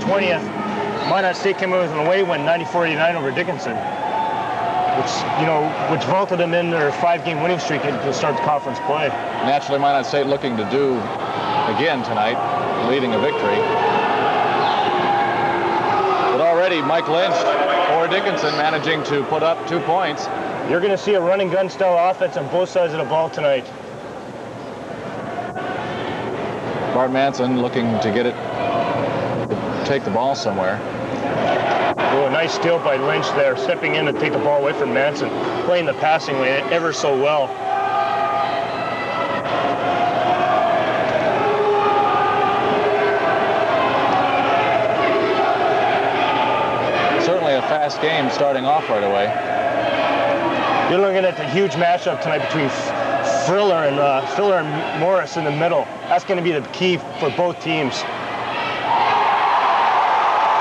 20th, Minot State came in with an away win, 94-89 over Dickinson, which vaulted them in their 5-game winning streak to start the conference play. Naturally, Minot State looking to do again tonight, leading a victory. But already Mike Lynch for Dickinson managing to put up 2 points. You're going to see a running gun style offense on both sides of the ball tonight. Bart Manson looking to get it, take the ball somewhere. Oh, a nice steal by Lynch there, stepping in to take the ball away from Manson, playing the passing lane ever so well. Certainly a fast game starting off right away. You're looking at the huge matchup tonight between Friller and Morris in the middle. That's going to be the key for both teams.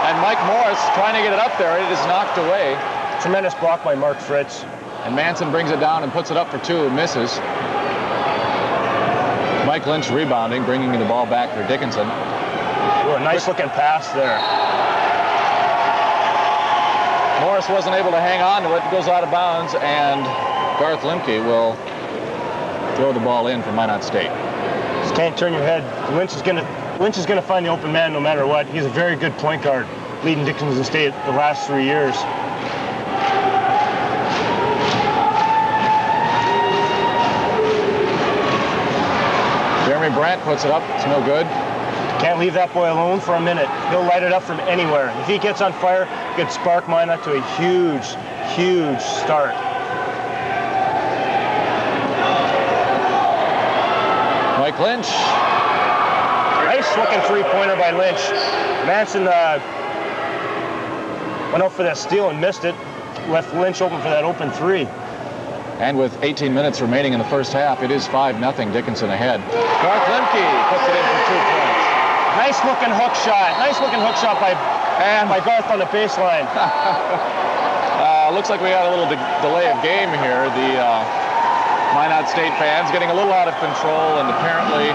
And Mike Morris trying to get it up there. It is knocked away. Tremendous block by Mark Fritz. And Manson brings it down and puts it up for 2 and misses. Mike Lynch rebounding, bringing the ball back for Dickinson. Oh, a nice looking pass there. Morris wasn't able to hang on to it. It goes out of bounds, and Garth Lemke will throw the ball in for Minot State. Just can't turn your head. Lynch is going to find the open man no matter what. He's a very good point guard, leading Dickinson State the last 3 years. Jeremy Brandt puts it up. It's no good. Can't leave that boy alone for a minute. He'll light it up from anywhere. If he gets on fire, he could spark Minot to a huge, huge start. Mike Lynch. Nice looking three-pointer by Lynch. Manson went out for that steal and missed it. Left Lynch open for that open 3. And with 18 minutes remaining in the first half, it is 5-0 Dickinson ahead. Garth Lemke puts it in for 2 points. Nice looking hook shot. Nice looking hook shot by Garth on the baseline. Looks like we got a little delay of game here. The Minot State fans getting a little out of control and apparently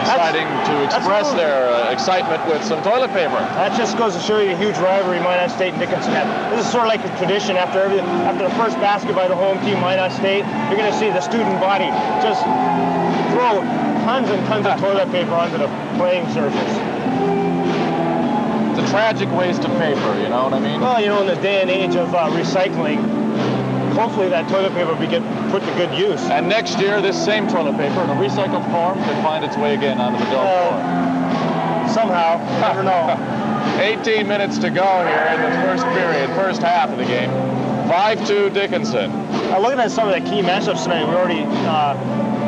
deciding to express their excitement with some toilet paper. That just goes to show you a huge rivalry Minot State and Dickinson have. This is sort of like a tradition after the first basket by the home team, Minot State. You're going to see the student body just throw tons and tons of toilet paper onto the playing surface. It's a tragic waste of paper, you know what I mean? Well, you know, in the day and age of recycling, hopefully that toilet paper will be put to good use. And next year, this same toilet paper in a recycled form could find its way again onto the dome floor. Somehow, you never know. 18 minutes to go here in the first period, first half of the game. 5-2 Dickinson. Looking at some of the key matchups tonight, we already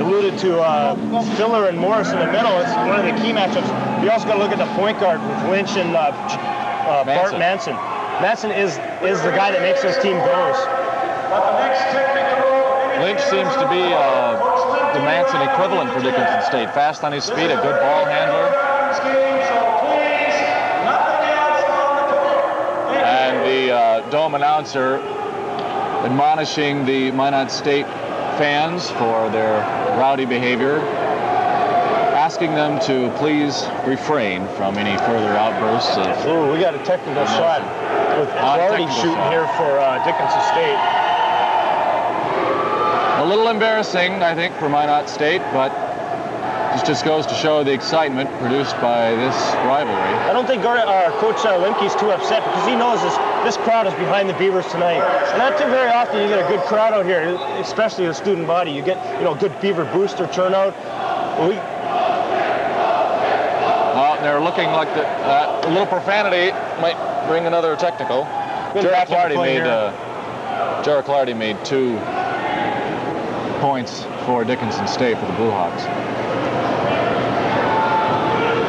alluded to Filler and Morris in the middle. It's one of the key matchups. You also got to look at the point guard with Lynch and Bart Manson. Manson is the guy that makes this team goes. Lynch seems to be the Manson equivalent for Dickinson State. Fast on his feet, a good ball handler. And the dome announcer admonishing the Minot State fans for their rowdy behavior, asking them to please refrain from any further outbursts of... Ooh, we got a technical shot with Clardy shooting here for Dickinson State. A little embarrassing, I think, for Minot State, but this just goes to show the excitement produced by this rivalry. I don't think Coach Lemke's too upset because he knows this crowd is behind the Beavers tonight. And not too very often you get a good crowd out here, especially the student body. You get, good Beaver booster turnout. They're looking like a little profanity might bring another technical. Jared Clardy made 2 points for Dickinson State for the Blue Hawks.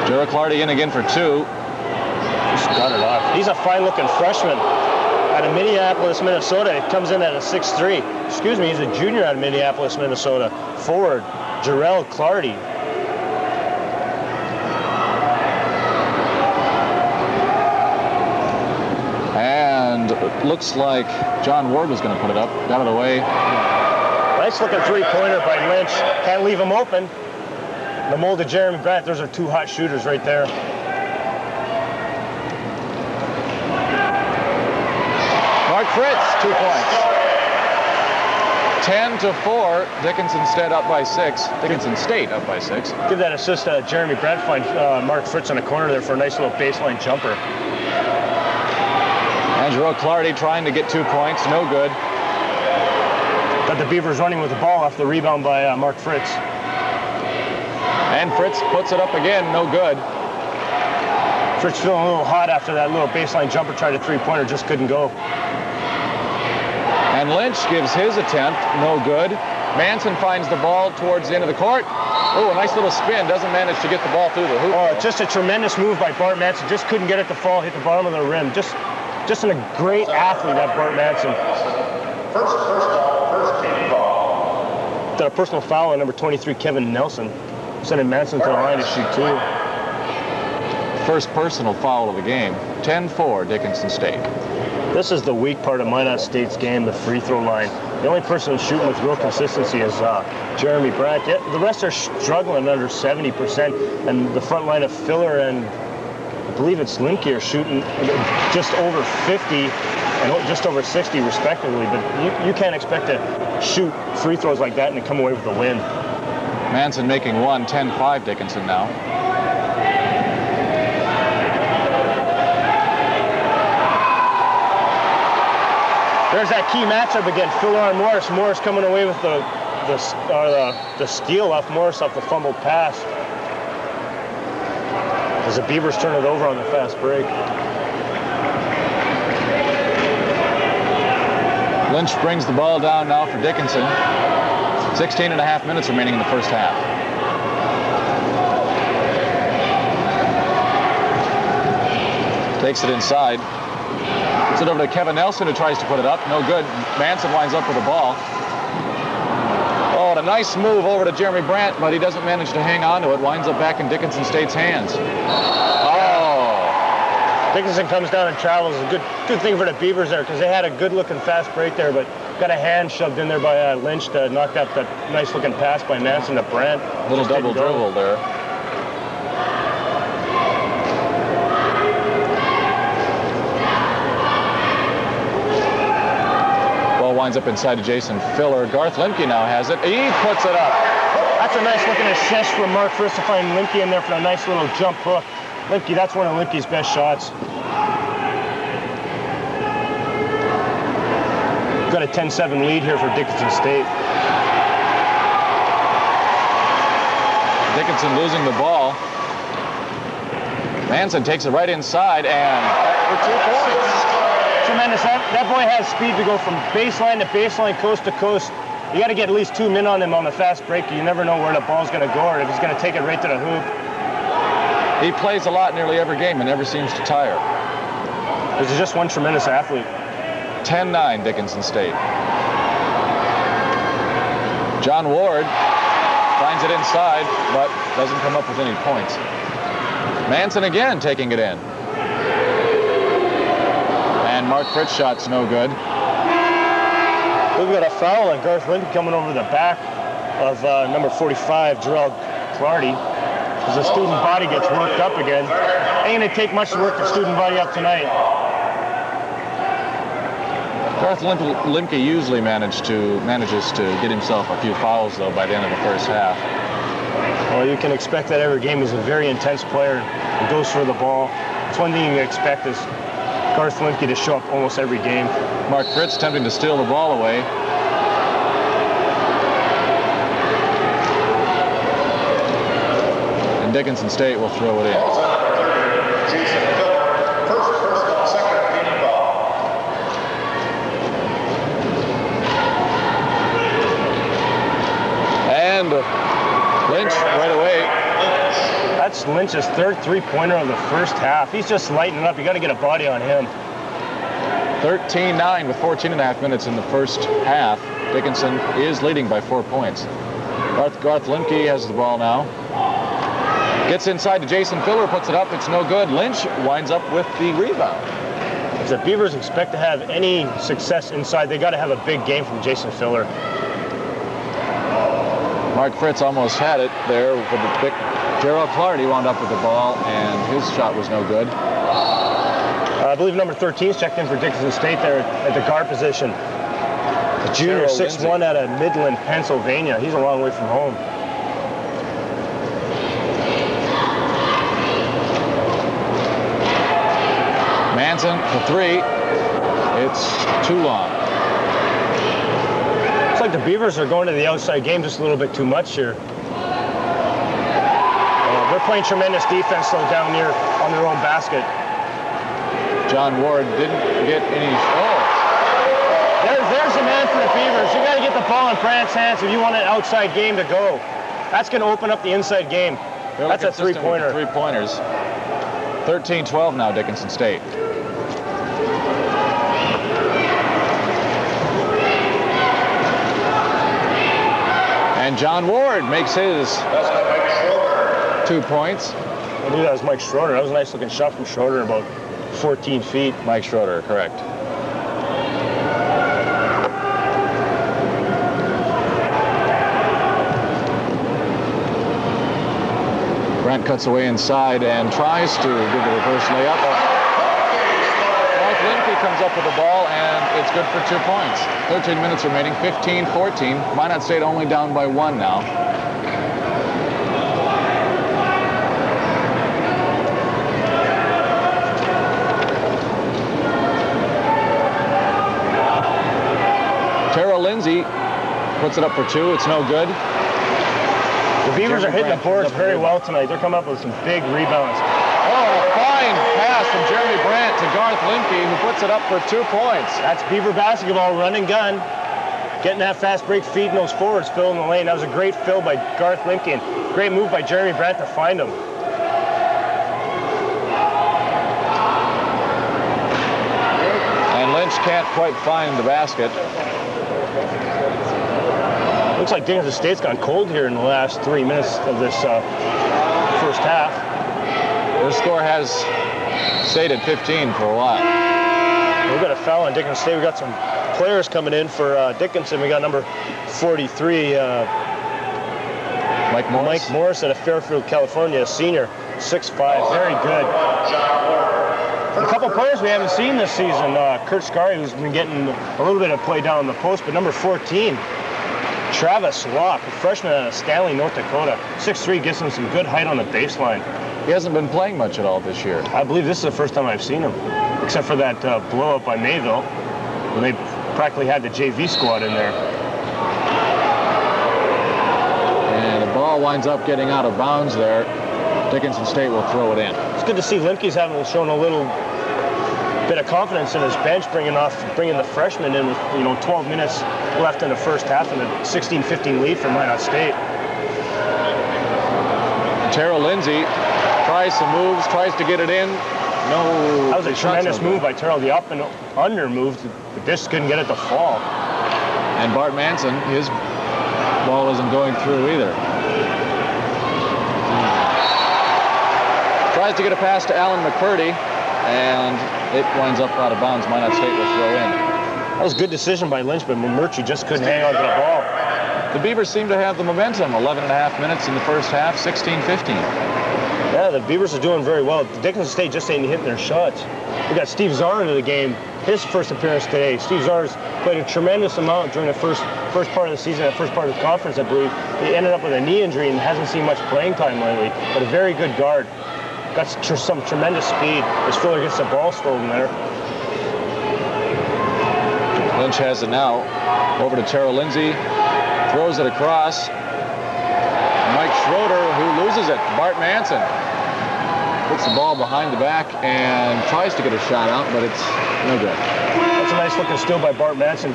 Jared Clardy in again for 2. Just got it off. He's a fine-looking freshman out of Minneapolis, Minnesota. He comes in at a 6'3". Excuse me, he's a junior out of Minneapolis, Minnesota. Forward, Jarrell Clardy. And it looks like John Ward was going to put it up. Got it away. Nice looking three-pointer by Lynch. Can't leave him open. The mold of Jeremy Brandt, those are 2 hot shooters right there. Fritz, 2 points. 10-4, Dickinson State up by 6. Dickinson State up by 6. Give that assist to Jeremy Brandt, find Mark Fritz on the corner there for a nice little baseline jumper. Angelo Clardy trying to get 2 points, no good. Got the Beavers running with the ball off the rebound by Mark Fritz. And Fritz puts it up again, no good. Fritz feeling a little hot after that little baseline jumper, tried a three-pointer, just couldn't go. And Lynch gives his attempt, no good. Manson finds the ball towards the end of the court. Oh, a nice little spin, doesn't manage to get the ball through the hoop. Oh, just a tremendous move by Bart Manson, just couldn't get it to fall, hit the bottom of the rim. Just a great athlete, that Bart Manson. First ball. Got a personal foul on number 23, Kevin Nelson. Sending Manson to the line to shoot 2. First personal foul of the game. 10-4, Dickinson State. This is the weak part of Minot State's game, the free throw line. The only person who's shooting with real consistency is Jeremy Brandt. The rest are struggling under 70%, and the front line of Filler and I believe it's Limke are shooting just over 50 and just over 60 respectively, but you can't expect to shoot free throws like that and to come away with a win. Manson making one, 10-5 Dickinson now. There's that key matchup again, Filler and Morris. Morris coming away with the steal off Morris off the fumbled pass. As the Beavers turn it over on the fast break. Lynch brings the ball down now for Dickinson. 16.5 minutes remaining in the first half. Takes it inside. Gets it over to Kevin Nelson, who tries to put it up. No good. Manson winds up with the ball. Oh, and a nice move over to Jeremy Brandt, but he doesn't manage to hang on to it. Winds up back in Dickinson State's hands. Oh. Dickinson comes down and travels. A good thing for the Beavers there, because they had a good-looking fast break there, but got a hand shoved in there by Lynch to knock out that nice-looking pass by Manson to Brandt. Little double dribble there. Winds up inside to Jason Filler. Garth Limke now has it. He puts it up. That's a nice looking assist from Mark Fritz to find Limke in there for a nice little jump hook. Limke, that's one of Limke's best shots. Got a 10-7 lead here for Dickinson State. Dickinson losing the ball. Manson takes it right inside and for 2 points. Tremendous. That boy has speed to go from baseline to baseline, coast to coast. You got to get at least 2 men on him on the fast break. You never know where the ball's going to go or if he's going to take it right to the hoop. He plays a lot nearly every game and never seems to tire. This is just one tremendous athlete. 10-9 Dickinson State. John Ward finds it inside, but doesn't come up with any points. Manson again taking it in. And Mark Fritz shot's no good. We've got a foul on Garth Limke coming over the back of number 45, Jarrell Clardy. As the student body gets worked up again. Ain't gonna take much to work the student body up tonight. Garth Limke usually manages to get himself a few fouls though by the end of the first half. Well, you can expect that every game. He's a very intense player. He goes for the ball. It's one thing you expect is Garth Limke to show up almost every game. Mark Fritz attempting to steal the ball away. And Dickinson State will throw it in. And Lynch right away. That's Lynch's third three-pointer of the first half. He's just lighting it up. You got to get a body on him. 13-9 with 14.5 minutes in the first half. Dickinson is leading by 4 points. Garth Limke has the ball now. Gets inside to Jason Filler, puts it up. It's no good. Lynch winds up with the rebound. If the Beavers expect to have any success inside, they got to have a big game from Jason Filler. Mark Fritz almost had it there with the pick. Gerald Clardy wound up with the ball, and his shot was no good. I believe number 13 is checked in for Dickinson State there at the guard position. A junior, 6'1" out of Midland, Pennsylvania. He's a long way from home. Manson for 3. It's too long. Looks like the Beavers are going to the outside game just a little bit too much here. They're playing tremendous defense though down here on their own basket. John Ward didn't get any. There's the man for the Beavers. You got to get the ball in Brant's hands if you want an outside game to go. That's going to open up the inside game. That's a three-pointer. Three-pointers. 13-12 now, Dickinson State. And John Ward makes his 2 points. I knew that was Mike Schroeder. That was a nice-looking shot from Schroeder, about 14 feet. Mike Schroeder, correct. Brant cuts away inside and tries to give the reverse layup. Garth Limke comes up with the ball, and it's good for 2 points. 13 minutes remaining, 15-14. Minot State only down by 1 now. Tara Lindsay puts it up for 2. It's no good. The Beavers are hitting the boards very well tonight. They're coming up with some big rebounds. Oh, a fine pass from Jeremy Brandt to Garth Limke, who puts it up for 2 points. That's Beaver basketball, run and gun. Getting that fast break, feeding those forwards, filling the lane. That was a great fill by Garth Limke, and great move by Jeremy Brandt to find him. And Lynch can't quite find the basket. Looks like Dickinson State's gone cold here in the last 3 minutes of this first half. Their score has stayed at 15 for a while. We've got a foul on Dickinson State. We've got some players coming in for Dickinson. We got number 43, Mike Morris. Mike Morris out of Fairfield, California, a senior, 6'5", very good. A couple players we haven't seen this season. Kurt Scary, who's been getting a little bit of play down on the post, but number 14, Travis Locke, a freshman out of Stanley, North Dakota. 6'3", gives him some good height on the baseline. He hasn't been playing much at all this year. I believe this is the first time I've seen him, except for that blow-up by Mayville, when they practically had the JV squad in there. And the ball winds up getting out of bounds there. Dickinson State will throw it in. It's good to see Limke's shown a little bit of confidence in his bench, bringing the freshman in with 12 minutes left in the first half and a 16-15 lead for Minot State. Tara Lindsay tries some moves, tries to get it in. No. That was a tremendous move by Terrell. The up and under move, but just couldn't get it to fall. And Bart Manson, his ball isn't going through either. Tries to get a pass to Alan McCurdy, and it winds up out of bounds. Minot State will throw in. That was a good decision by Lynch, but Murchie just couldn't hang on to the ball. The Beavers seem to have the momentum. 11.5 minutes in the first half, 16-15. Yeah, the Beavers are doing very well. Dickinson State just ain't hitting their shots. We got Steve Czar into the game, his first appearance today. Steve Czar's played a tremendous amount during the first part of the season, the first part of the conference, I believe. He ended up with a knee injury and hasn't seen much playing time lately, but a very good guard. Got some tremendous speed. As Fuller gets the ball stolen there. Lynch has it now. Over to Tara Lindsay. Throws it across. Mike Schroeder, who loses it. Bart Manson puts the ball behind the back and tries to get a shot out, but it's no good. That's a nice looking steal by Bart Manson.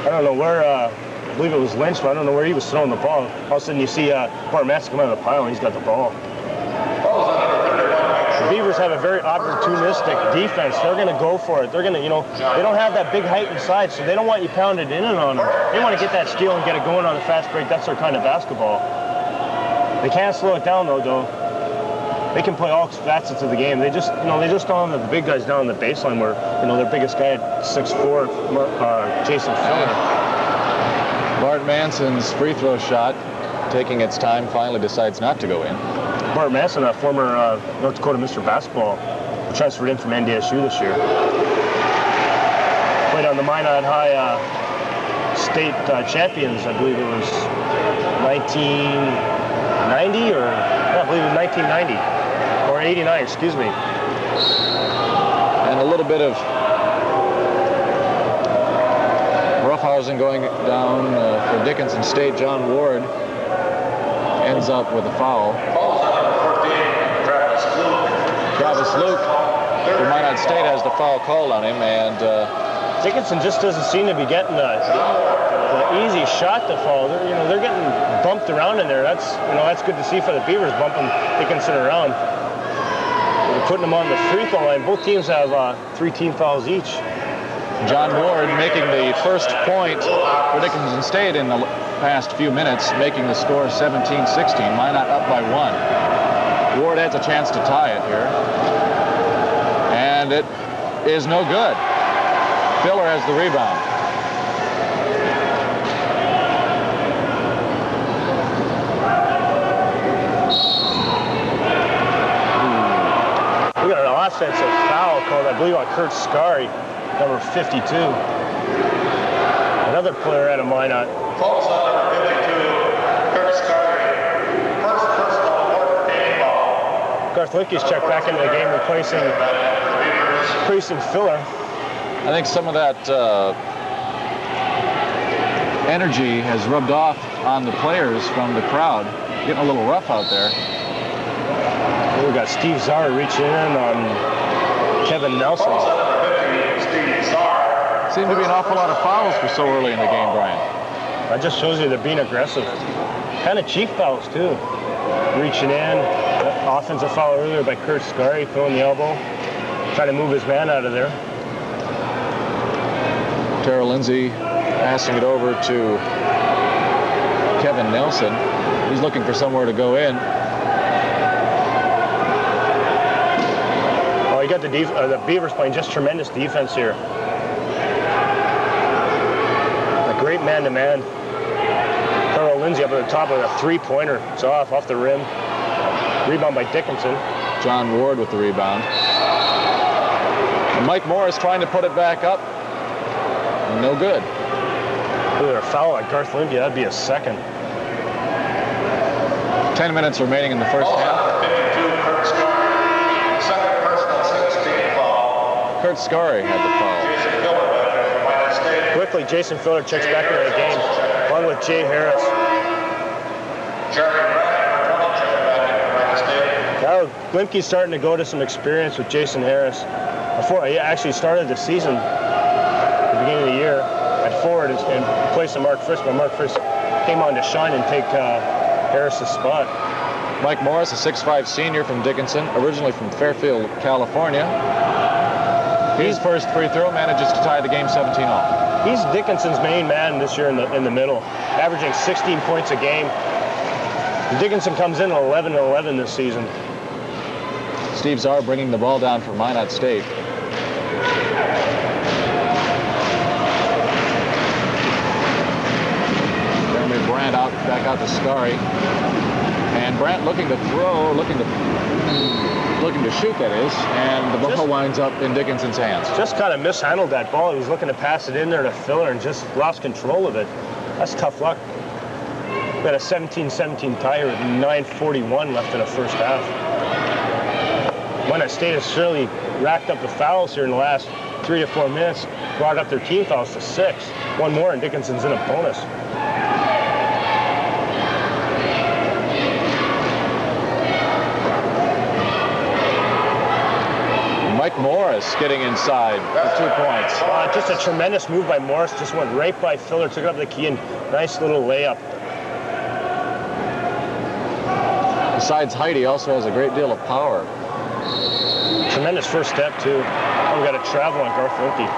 I don't know where, I believe it was Lynch, but I don't know where he was throwing the ball. All of a sudden you see Bart Manson come out of the pile and he's got the ball. The Beavers have a very opportunistic defense. They're going to go for it. They're going to, they don't have that big height inside, so they don't want you pounded in and on them. They want to get that steal and get it going on the fast break. That's their kind of basketball. They can't slow it down, though. They can play all facets of the game. They just, they just don't have the big guys down on the baseline where, their biggest guy at 6'4", Jason Filler. Bart Manson's free throw shot, taking its time, finally decides not to go in. Bart Manson, a former North Dakota Mr. Basketball transferred in from NDSU this year. Played on the Minot High state champions, I believe it was 1990 or, I believe it was 1990 or 89, excuse me. And a little bit of roughhousing going down for Dickinson State. John Ward ends up with a foul. Travis Luke from Minot State has the foul called on him, and Dickinson just doesn't seem to be getting the easy shot to fall. They're getting bumped around in there. That's good to see for the Beavers, bumping Dickinson around. They're putting them on the free throw line. Both teams have 3 team fouls each. John Ward making the first point for Dickinson State in the past few minutes, making the score 17-16. Minot up by 1. Ward has a chance to tie it here, and it is no good. Filler has the rebound. We got an offensive foul called, I believe, on Kurt Scary, number 52. Another player out of Minot. Falls on number 52, Kurt Scary. First personal fourth game ball. Garth Linke's checked back into the game, replacing Filler. I think some of that energy has rubbed off on the players from the crowd. Getting a little rough out there. We got Steve Czar reaching in on Kevin Nelson. Seems to be an awful lot of fouls for so early in the game, Brian. That just shows you they're being aggressive. Kind of cheap fouls, too. Reaching in. Offensive foul earlier by Kurt Scary, throwing the elbow. Trying to move his man out of there. Tara Lindsay passing it over to Kevin Nelson. He's looking for somewhere to go in. Oh, you got the Beavers playing just tremendous defense here. A great man-to-man. Tara Lindsay up at the top of a three-pointer. It's off the rim. Rebound by Dickinson. John Ward with the rebound. And Mike Morris trying to put it back up. No good. A foul like Garth Lindsay, that'd be a second. 10 minutes remaining in the first half. 52, Kurt Scary. Second personal 16 foul. Kurt Scary had the foul. Jason Filler back there from Minot State. Quickly, Jason Filler checks back into the game, along with Jay Harris. Jeremy Brand, checking back in from Minot State. Now, Limke's starting to go to some experience with Jason Harris. Before he actually started the season, at the beginning of the year, at forward in place of Mark Frisk, but Mark Frisk came on to shine and take Harris's spot. Mike Morris, a 6'5" senior from Dickinson, originally from Fairfield, California. His first free throw manages to tie the game 17-all. He's Dickinson's main man this year in the middle, averaging 16 points a game. Dickinson comes in at 11-11 this season. Steve Czar bringing the ball down for Minot State. Jeremy Brandt back out to Scary. And Brandt looking to throw, looking to shoot, that is, and the ball winds up in Dickinson's hands. Just kind of mishandled that ball. He was looking to pass it in there to Filler and just lost control of it. That's tough luck. We had a 17-17 tie with 9:41 left in the first half. Minot State has surely racked up the fouls here in the last 3 to 4 minutes, brought up their team fouls to 6. One more and Dickinson's in a bonus. Mike Morris getting inside for 2 points. Just a tremendous move by Morris. Just went right by Filler, took up the key, and nice little layup. Besides height, he also has a great deal of power. Tremendous first step, too. Oh, we got a travel on Garth Linke.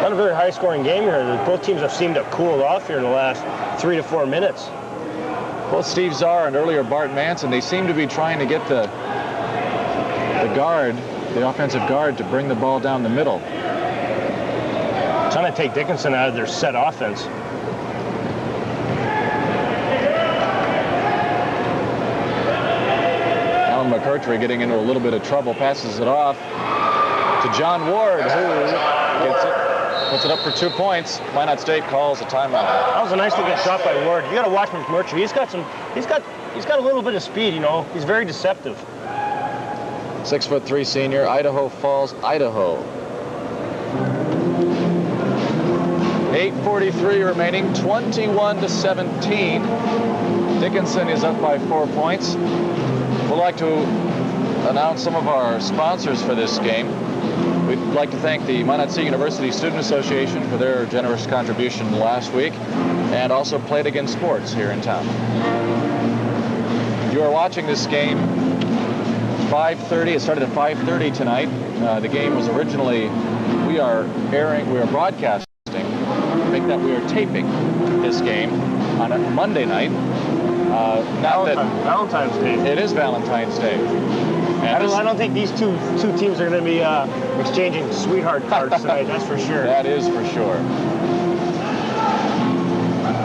Not a very high-scoring game here. Both teams have seemed to have cooled off here in the last 3 to 4 minutes. Both Steve Czar and earlier Bart Manson, they seem to be trying to get the offensive guard, to bring the ball down the middle. Trying to take Dickinson out of their set offense. McCurtry getting into a little bit of trouble, passes it off to John Ward, who gets it, puts it up for 2 points. Minot State calls a timeout. That was a nice looking shot by Ward. You got to watch McMurtry. He's got a little bit of speed, you know. He's very deceptive. 6'3" senior, Idaho Falls, Idaho. 8:43 remaining, 21-17. Dickinson is up by 4 points. We'd like to announce some of our sponsors for this game. We'd like to thank the Minot State University Student Association for their generous contribution last week, and also Play It Again Sports here in town. You are watching this game 5:30. It started at 5:30 tonight. The game was originally, we are broadcasting. That we are taping this game on a Monday night. Valentine's Day. It is Valentine's Day. I don't think these two teams are going to be exchanging sweetheart cards tonight. That's for sure. That is for sure.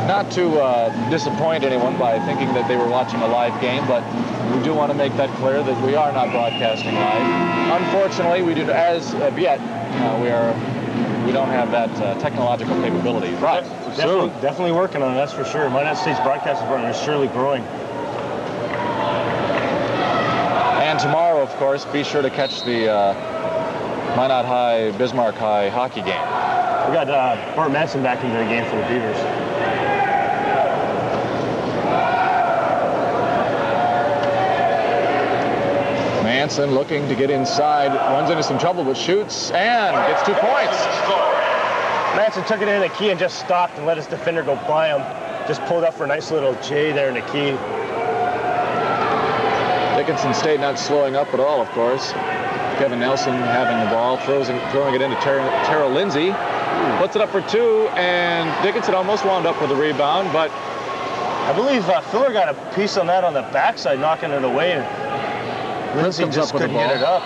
Not to disappoint anyone by thinking that they were watching a live game, but we do want to make that clear that we are not broadcasting live. Unfortunately, we do, as of yet, we don't have that technological capability, but definitely working on it, that's for sure. Minot State's broadcasting partner is surely growing. And tomorrow, of course, be sure to catch the Minot High, Bismarck High hockey game. We got Bart Manson back into the game for the Beavers. Manson looking to get inside, runs into some trouble, but shoots and gets 2 points. Manson took it in the key and just stopped and let his defender go by him. Just pulled up for a nice little J there in the key. Dickinson State not slowing up at all, of course. Kevin Nelson having the ball, throwing it into Terrell Lindsay. Puts it up for 2, and Dickinson almost wound up with a rebound, but I believe Filler got a piece on that on the backside, knocking it away. And Lindsay just couldn't get it up.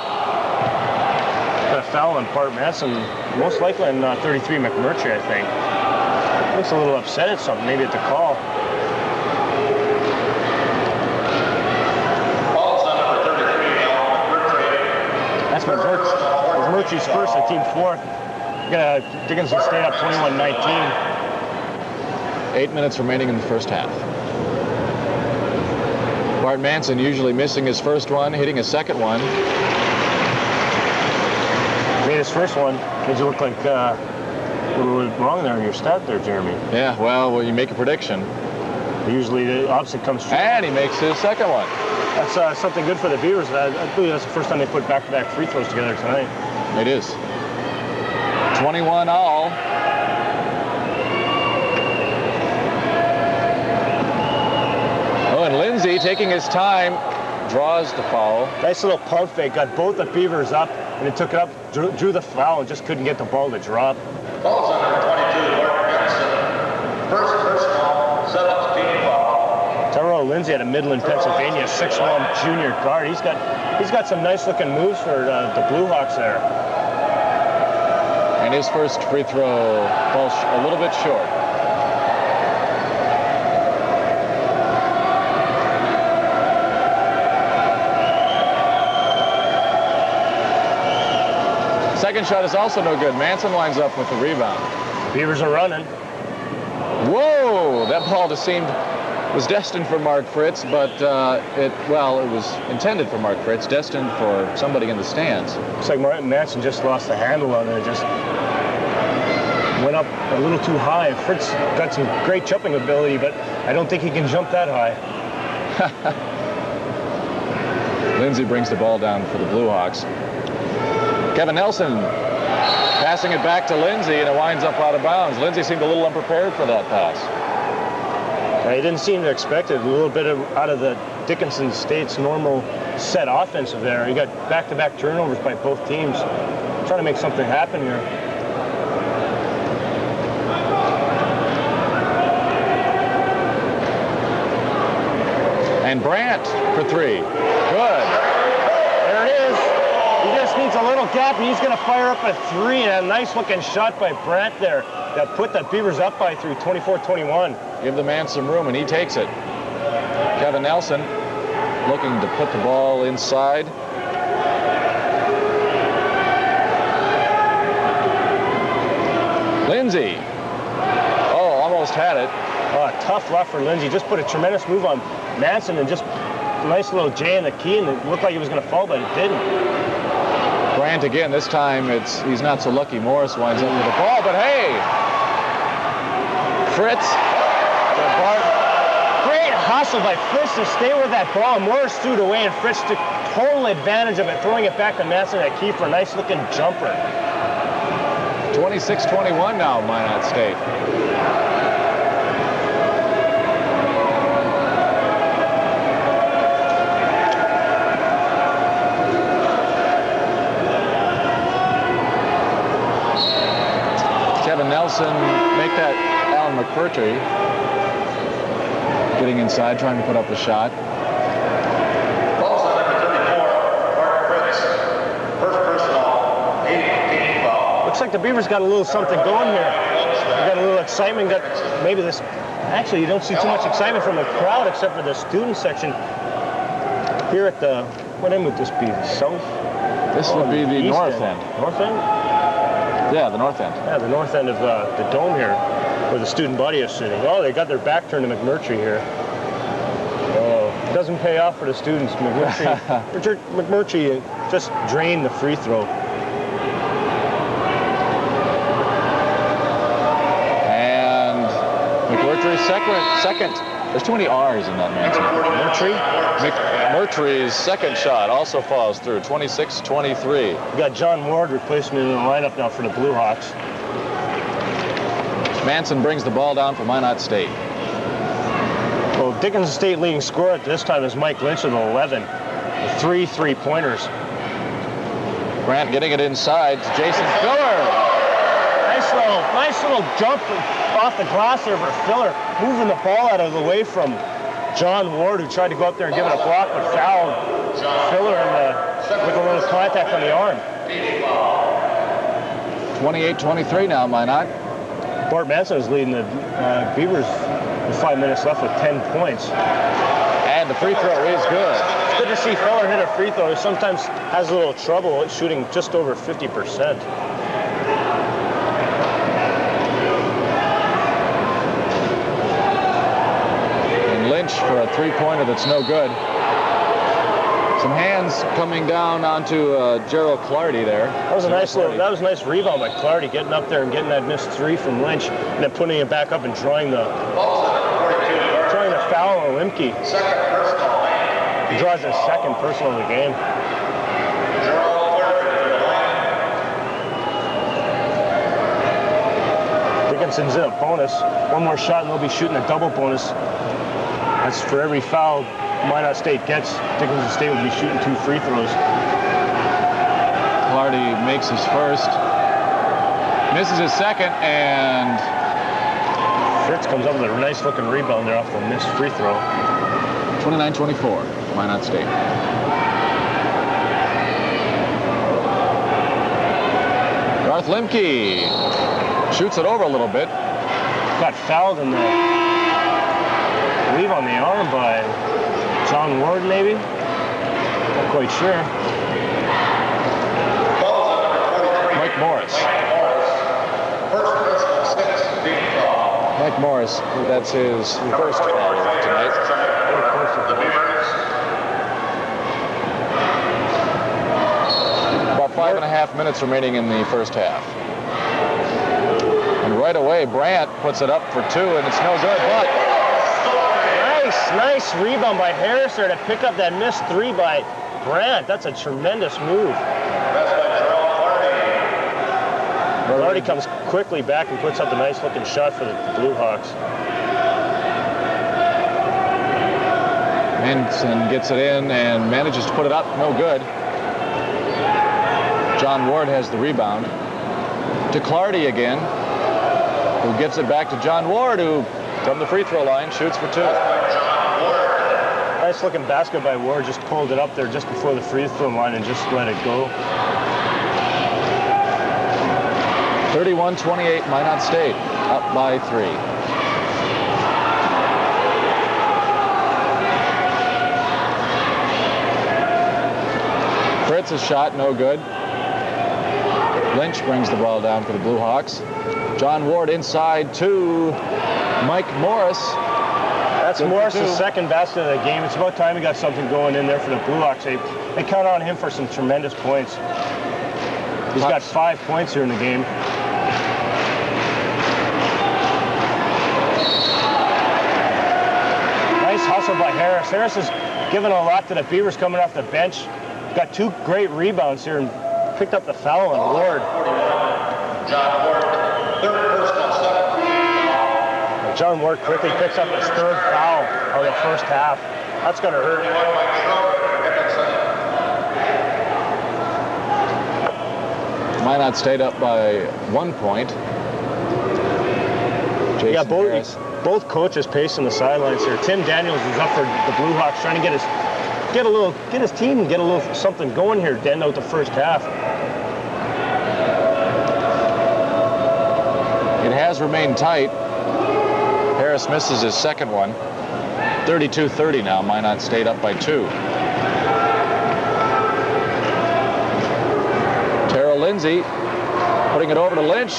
Got a foul on Bart Manson, most likely on 33 McMurtry, I think. Looks a little upset at something, maybe at the call. That's McMurtry's first, the team fourth. Got Dickinson State up 21-19. 8 minutes remaining in the first half. Bart Manson usually missing his first one, hitting his second one. Made his first one. Made you look like a little wrong there in your stat there, Jeremy. Yeah, well, you make a prediction. Usually the opposite comes true. And he makes his second one. That's something good for the Beavers. I believe that's the first time they put back-to-back free throws together tonight. It is. 21 all. Oh, and Lindsay taking his time, draws the foul. Nice little pump fake, got both the Beavers up, and it took it up, drew the foul, and just couldn't get the ball to drop. Ball's under 22, Mark Dickinson. First personal, 7th team foul. Terrell Lindsay out of Midland, Pennsylvania, 6'1" junior guard. He's got some nice looking moves for the Blue Hawks there. And his first free throw falls a little bit short. Second shot is also no good. Manson lines up with the rebound. Beavers are running. Whoa! That ball just was destined for Mark Fritz, but it was intended for Mark Fritz, destined for somebody in the stands. Looks like Manson just lost the handle on it. Just went up a little too high. Fritz got some great jumping ability, but I don't think he can jump that high. Lindsay brings the ball down for the Blue Hawks. Kevin Nelson passing it back to Lindsay, and it winds up out of bounds. Lindsay seemed a little unprepared for that pass. He didn't seem to expect it. A little bit out of the Dickinson State's normal set offensive there. He got back-to-back turnovers by both teams. Trying to make something happen here. And Brandt for 3. Good. There it is. He just needs a little gap, and he's going to fire up a 3. And a nice-looking shot by Brandt there that put the Beavers up by through 24-21. Give the man some room, and he takes it. Kevin Nelson looking to put the ball inside. Lindsay. Oh, almost had it. Tough left for Lindsay. Just put a tremendous move on Manson and just a nice little J in the key, and it looked like he was going to fall, but it didn't. Grant again. This time he's not so lucky. Morris winds up with the ball, but hey, Fritz. Great hustle by Fritz to stay with that ball. Morris threw it away, and Fritz took total advantage of it, throwing it back to Manson at key for a nice looking jumper. 26-21 now, Minot State. Kevin Nelson make that Alan McMurtry getting inside, trying to put up a shot. Ball's on number 34, Mark Fritz. First personal, 8 foul. Looks like the Beavers got a little something going here. They got a little excitement. Got maybe this. Actually, you don't see too much excitement from the crowd except for the student section here at the. What end would this be? The south? This would be the north end. North end? Yeah, the north end. Yeah, the north end of the dome here, where the student body is sitting. Oh, they got their back turned to McMurtry here. Oh, it doesn't pay off for the students. McMurtry just drained the free throw. And McMurtry's second. There's too many R's in that answer. McMurtry's second shot also falls through. 26-23. We got John Ward replacement in the lineup now for the Blue Hawks. Manson brings the ball down for Minot State. Well, Dickinson State leading scorer at this time is Mike Lynch with 11. With 3 3-pointers. Grant getting it inside to Jason Filler. Nice little jump off the glass there for Filler, moving the ball out of the way from John Ward, who tried to go up there and give it a block, but fouled Filler with a little contact on the arm. 28-23 now, Minot. Bart Manson is leading the Beavers with 5 minutes left with 10 points. And the free throw is good. It's good to see Filler hit a free throw. He sometimes has a little trouble shooting just over 50%. For a three-pointer that's no good. Some hands coming down onto Gerald Clardy there. That was a nice rebound by Clardy, getting up there and getting that missed three from Lynch, and then putting it back up and drawing the foul on Limke. He draws his second personal of the game. Dickinson's in a bonus. One more shot and they'll be shooting a double bonus. That's for every foul Minot State gets. Dickinson State will be shooting 2 free throws. Clardy makes his first, misses his second, and Fritz comes up with a nice looking rebound there off the missed free throw. 29-24, Minot State. Garth Limke shoots it over a little bit. Got fouled in the leave on the arm by John Ward, maybe? Not quite sure. Mike Morris. Mike Morris, that's his first foul tonight. About 5.5 minutes remaining in the first half. And right away, Brandt puts it up for 2, and it's no good, but Nice rebound by Harris there to pick up that missed 3 by Brandt. That's a tremendous move. Clardy comes quickly back and puts up a nice looking shot for the Blue Hawks. Manson gets it in and manages to put it up. No good. John Ward has the rebound. To Clardy again, who gets it back to John Ward, who from the free throw line shoots for 2. Nice looking basket by Ward, just pulled it up there just before the free throw line and just let it go. 31-28, Minot State, up by 3. That's a shot, no good. Lynch brings the ball down for the Blue Hawks. John Ward inside to Mike Morris. That's Morris' second basket of the game. It's about time he got something going in there for the Blue Hawks. They count on him for some tremendous points. He's got 5 points here in the game. Nice hustle by Harris. Harris is giving a lot to the Beavers coming off the bench. Got 2 great rebounds here and picked up the foul on Ward. John Ward, third personal, second. John Ward quickly picks up his 3rd foul of the first half. That's going to hurt. Minot stayed up by 1 point. Jason Yeah, Harris. both coaches pacing the sidelines here. Tim Daniels is up for the Blue Hawks, trying to get his team get a little something going here to end out the first half. It has remained tight. Harris misses his second one. 32-30 now. Minot stayed up by 2. Terrell Lindsay putting it over to Lynch.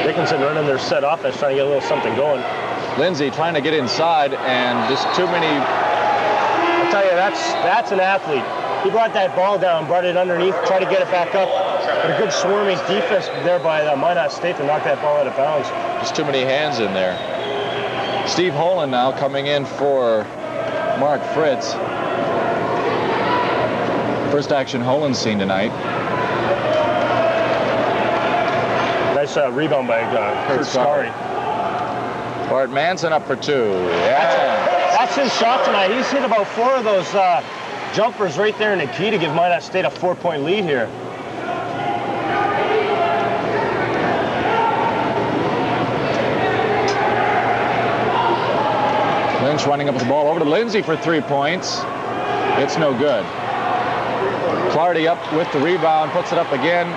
Dickinson running their set offense, trying to get a little something going. Lindsay trying to get inside, and just too many. I'll tell you, that's an athlete. He brought that ball down, brought it underneath, tried to get it back up. But a good swarming defense there by Minot State to knock that ball out of bounds. Just too many hands in there. Steve Holen now coming in for Mark Fritz. First action Holen's seen tonight. Nice rebound by Kurt Scarry. Bart Manson up for 2. Yeah. That's his shot tonight. He's hit about 4 of those jumpers right there in the key to give Minot State a 4-point lead here. Lynch running up with the ball over to Lindsay for 3 points. It's no good. Clardy up with the rebound, puts it up again.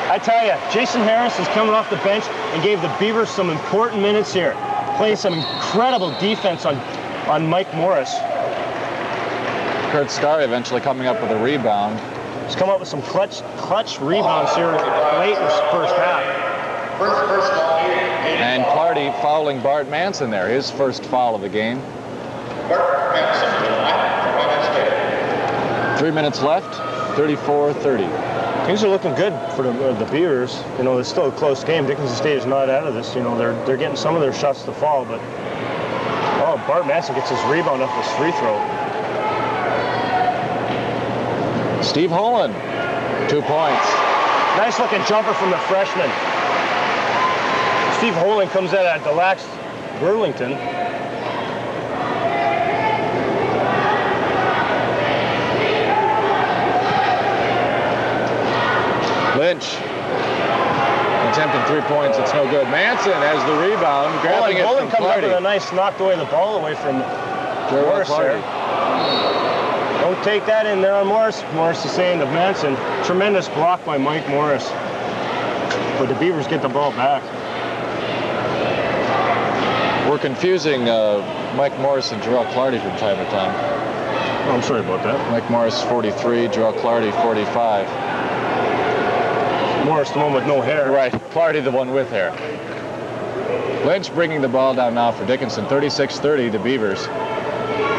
I tell you, Jason Harris is coming off the bench and gave the Beavers some important minutes here, playing some incredible defense on Mike Morris. Kurt Scarry eventually coming up with a rebound. He's come up with some clutch rebounds here late in this first half. And Clardy fouling Bart Manson there, his first foul of the game. 3 minutes left, 34-30. Things are looking good for the Beavers. You know, it's still a close game. Dickinson State is not out of this. You know, they're getting some of their shots to fall, but Bart Manson gets his rebound off this free throw. Steve Holen, 2 points. Nice looking jumper from the freshman. Steve Holen comes out of Delax, Burlington. Lynch attempting 3 points. It's no good. Manson has the rebound, grabbing it from comes up with a Clardy. nice knocked away the ball away from Morris there. Don't take that in there on Morris. Morris is saying to Manson. Tremendous block by Mike Morris. But the Beavers get the ball back. We're confusing Mike Morris and Jarrell Clardy from time to time. Oh, I'm sorry about that. Mike Morris 43, Jarrell Clardy 45. Morris, the one with no hair. Right, Clardy the one with hair. Lynch bringing the ball down now for Dickinson, 36-30 to Beavers.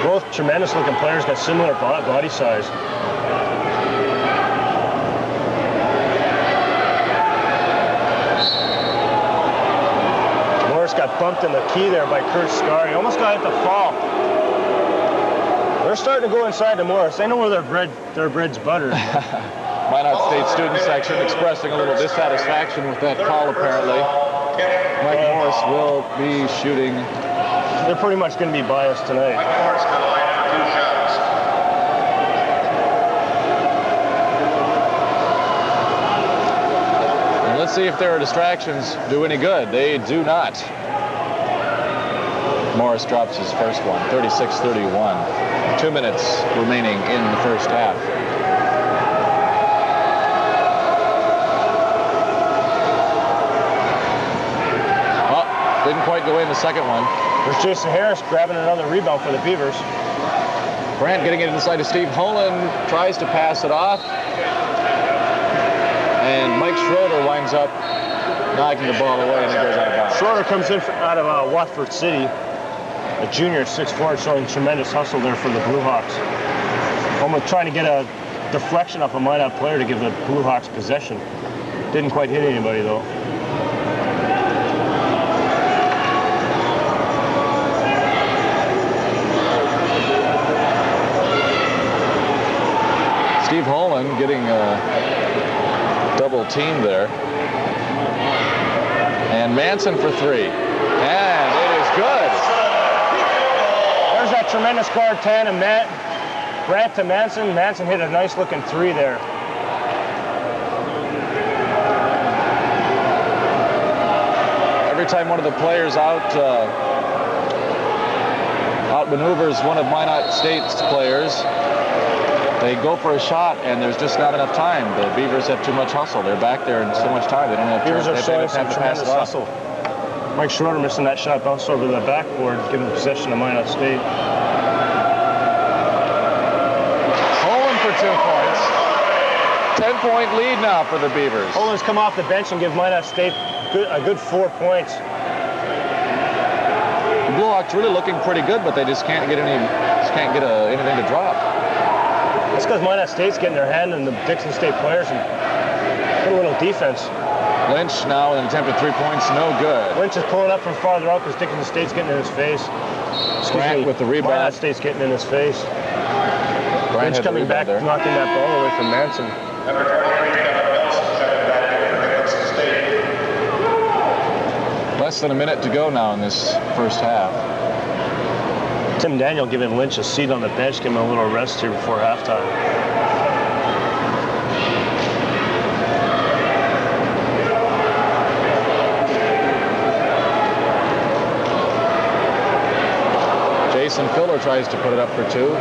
Both tremendous looking players, got similar body size. Morris got bumped in the key there by Kurt Scarry. Almost got it to fall. They're starting to go inside to Morris. They know where their bread's buttered. Minot State student section expressing a little dissatisfaction with that call, apparently. Mike Morris will be shooting. They're pretty much going to be biased tonight. Mike Morris going to line up 2 shots. And let's see if their distractions do any good. They do not. Morris drops his first one, 36-31. 2 minutes remaining in the first half. Didn't quite go in the second one. There's Jason Harris grabbing another rebound for the Beavers. Brandt getting it inside to Steve Holen, tries to pass it off. And Mike Schroeder winds up knocking the ball away and it goes out of bounds. Schroeder comes in out of Watford City, a junior, 6'4", showing tremendous hustle there for the Blue Hawks. Almost trying to get a deflection off a Minot player to give the Blue Hawks possession. Didn't quite hit anybody though. Steve Holen getting a double team there. And Manson for three. And it is good. There's that tremendous guard tandem, Brandt to Manson. Manson hit a nice looking three there. Every time one of the players outmaneuvers one of Minot State's players, they go for a shot, and there's just not enough time. The Beavers have too much hustle. They're back there in so much time. They don't have Beavers are showing some to pass tremendous it off. hustle. Mike Schroeder missing that shot, bounced over the backboard, giving possession to Minot State. Holen for 2 points. 10-point lead now for the Beavers. Holen's come off the bench and give Minot State a good 4 points. The Blue Hawks really looking pretty good, but they just can't get anything to drop. That's because Minot State's getting their hand in the Dickinson State players and put a little defense. Lynch now with an attempt at 3 points, no good. Lynch is pulling up from farther out because Dickinson State's getting in his face. Grant with the rebound. Minot State's getting in his face. Grant Lynch coming back, knocking that ball away from Manson. Number 23, Kevin Nelson, checking back in for Dickinson State. Less than a minute to go now in this first half. Tim Daniel giving Lynch a seat on the bench, giving him a little rest here before halftime. Jason Filler tries to put it up for 2.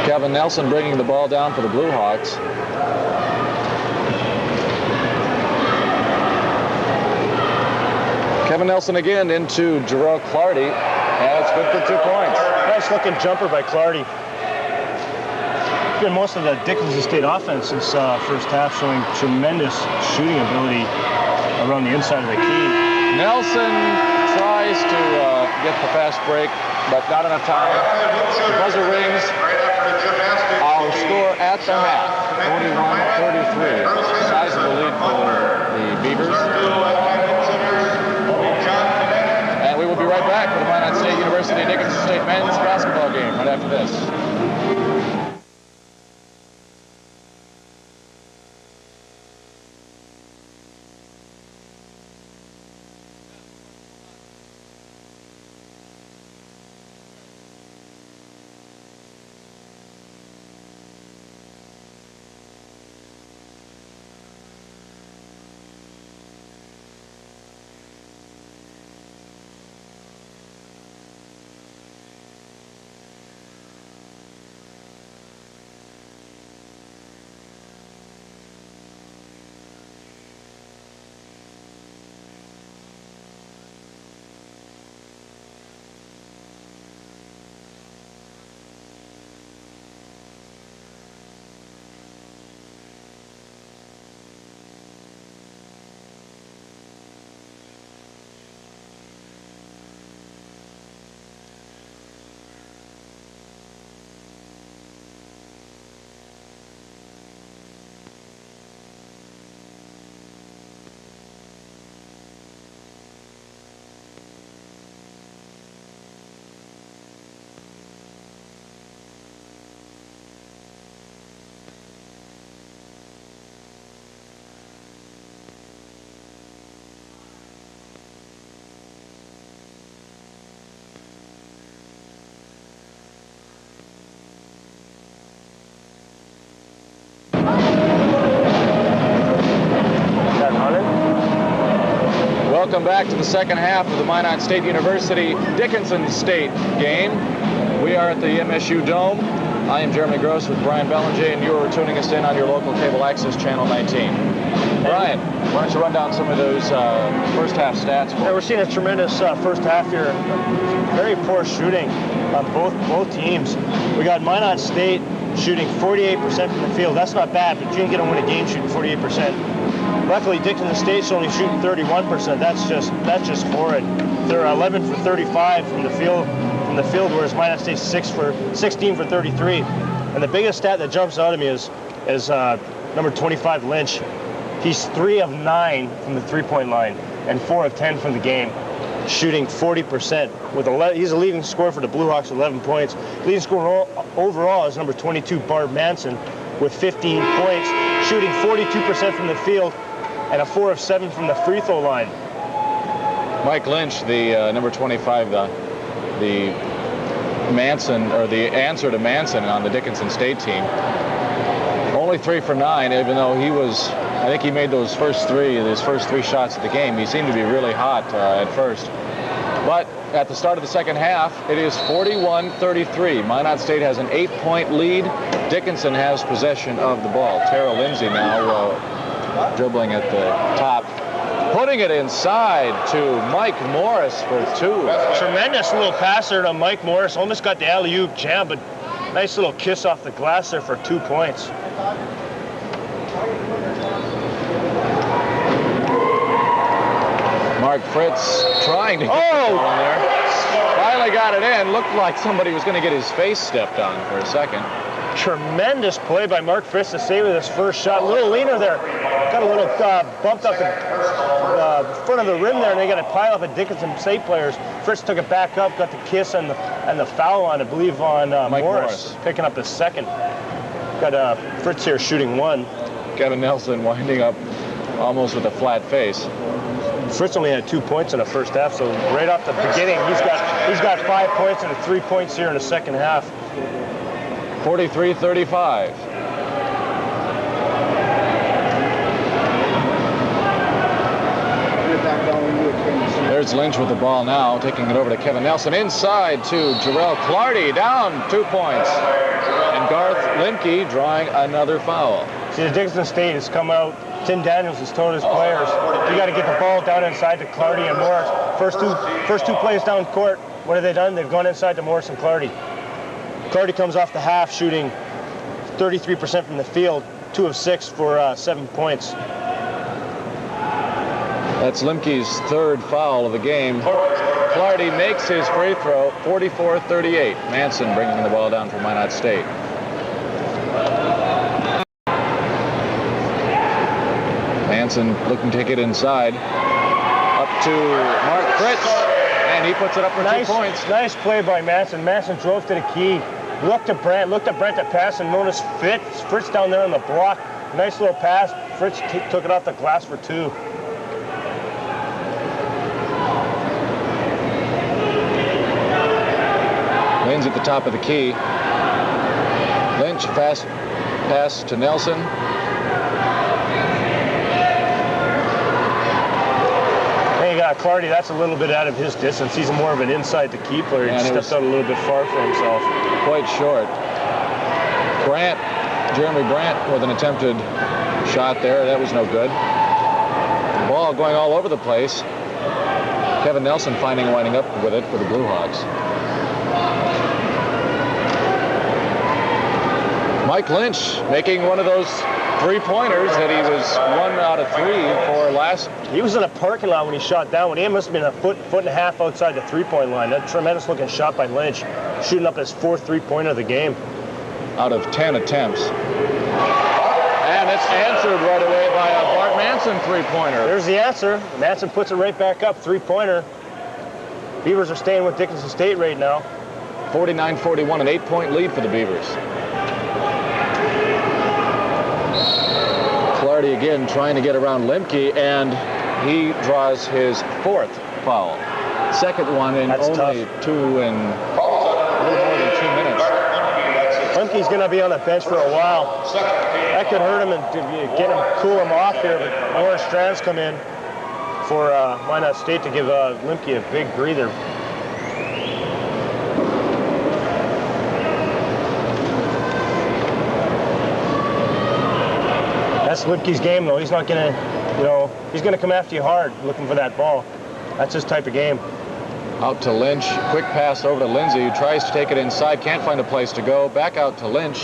Kevin Nelson bringing the ball down for the Blue Hawks. Kevin Nelson again into Jarrell Clardy, and it's good for 2 points. Nice looking jumper by Clardy. Been most of the Dickinson State offense since first half, showing tremendous shooting ability around the inside of the key. Nelson tries to get the fast break, but not enough time. The buzzer rings. Our score at the half, 41-33. Sizable lead for the Beavers. And we will be right back with the Minot State University Dickinson State men's basketball game right after this. Welcome back to the second half of the Minot State University Dickinson State game. We are at the MSU Dome. I am Jeremy Gross with Brian Bellinger, and you are tuning us in on your local cable access channel 19. Brian, why don't you run down some of those first half stats? Yeah, we're seeing a tremendous first half here. Very poor shooting on both teams. We got Minot State shooting 48% from the field. That's not bad, but you ain't gonna win a game shooting 48%. Luckily, Dickinson State's only shooting 31%. That's just horrid. They're 11 for 35 from the field, whereas Minot State's 16 for 33. And the biggest stat that jumps out at me is number 25 Lynch. He's 3 of 9 from the three-point line and 4 of 10 from the game, shooting 40%. He's a leading scorer for the Blue Hawks with 11 points. Leading scorer overall is number 22 Barb Manson with 15 points, shooting 42% from the field and a 4 of 7 from the free throw line. Mike Lynch, the number 25, the Manson, or the answer to Manson on the Dickinson State team. Only 3 for 9, even though I think he made his first three shots of the game. He seemed to be really hot at first. But at the start of the second half, it is 41-33. Minot State has an 8-point lead. Dickinson has possession of the ball. Tara Lindsay now dribbling at the top, putting it inside to Mike Morris for 2. Tremendous little passer to Mike Morris. Almost got the alley-oop jam, but nice little kiss off the glass there for 2 points. Mark Fritz trying to get it in there. Finally got it in. Looked like somebody was going to get his face stepped on for a second. Tremendous play by Mark Fritz to save with his first shot. A little leaner there. Got a little bumped up the front of the rim there, and they got a pile up of Dickinson State players. Fritz took it back up, got the kiss and the foul on, I believe, on Morris, picking up the second. Got Fritz here shooting 1. Kevin Nelson winding up almost with a flat face. Fritz only had 2 points in the first half, so right off the beginning, he's got 5 points and 3 points here in the second half. 43-35. There's Lynch with the ball now, taking it over to Kevin Nelson. Inside to Jarrell Clardy, down 2 points. And Garth Limke drawing another foul. See, the Dickinson State has come out. Tim Daniels has told his players, you got to get the ball down inside to Clardy and Morris. First two plays down court, what have they done? They've gone inside to Morris and Clardy. Clardy comes off the half shooting 33% from the field, 2 of 6 for 7 points. That's Limke's 3rd foul of the game. Clardy makes his free throw, 44-38. Manson bringing the ball down for Minot State. Manson looking to take it inside. Up to Mark Fritz, and he puts it up for 2 points. Nice play by Manson. Manson drove to the key. Looked at Brent to pass and noticed Fritz down there on the block. Nice little pass. Fritz took it off the glass for 2. Lynn's at the top of the key. Lynch, fast pass to Nelson. Hey, you got Clardy. That's a little bit out of his distance. He's more of an inside the key player. He stepped out a little bit far for himself. Quite short. Jeremy Brandt with an attempted shot there. That was no good. Ball going all over the place. Kevin Nelson winding up with it for the Blue Hawks. Mike Lynch making one of those 3-pointers that he was 1 out of 3 for last. He was in a parking lot when he shot that one. He must have been a foot and a half outside the 3-point line. That tremendous looking shot by Lynch, shooting up his 4th 3-pointer of the game. Out of 10 attempts. And it's answered right away by a Bart Manson 3-pointer. There's the answer. Manson puts it right back up, 3-pointer. Beavers are staying with Dickinson State right now. 49-41, an 8-point lead for the Beavers. Clardy again trying to get around Limke, and he draws his 4th foul. Second one in That's only tough. 2 and a little more than 2 minutes. Limke's going to be on the bench for a while. That could hurt him and cool him off here, but Morris Strands come in for Minot State to give Limke a big breather. That's Lipke's game, though. He's not going to, you know, he's going to come after you hard looking for that ball. That's his type of game. Out to Lynch. Quick pass over to Lindsay, who tries to take it inside. Can't find a place to go. Back out to Lynch.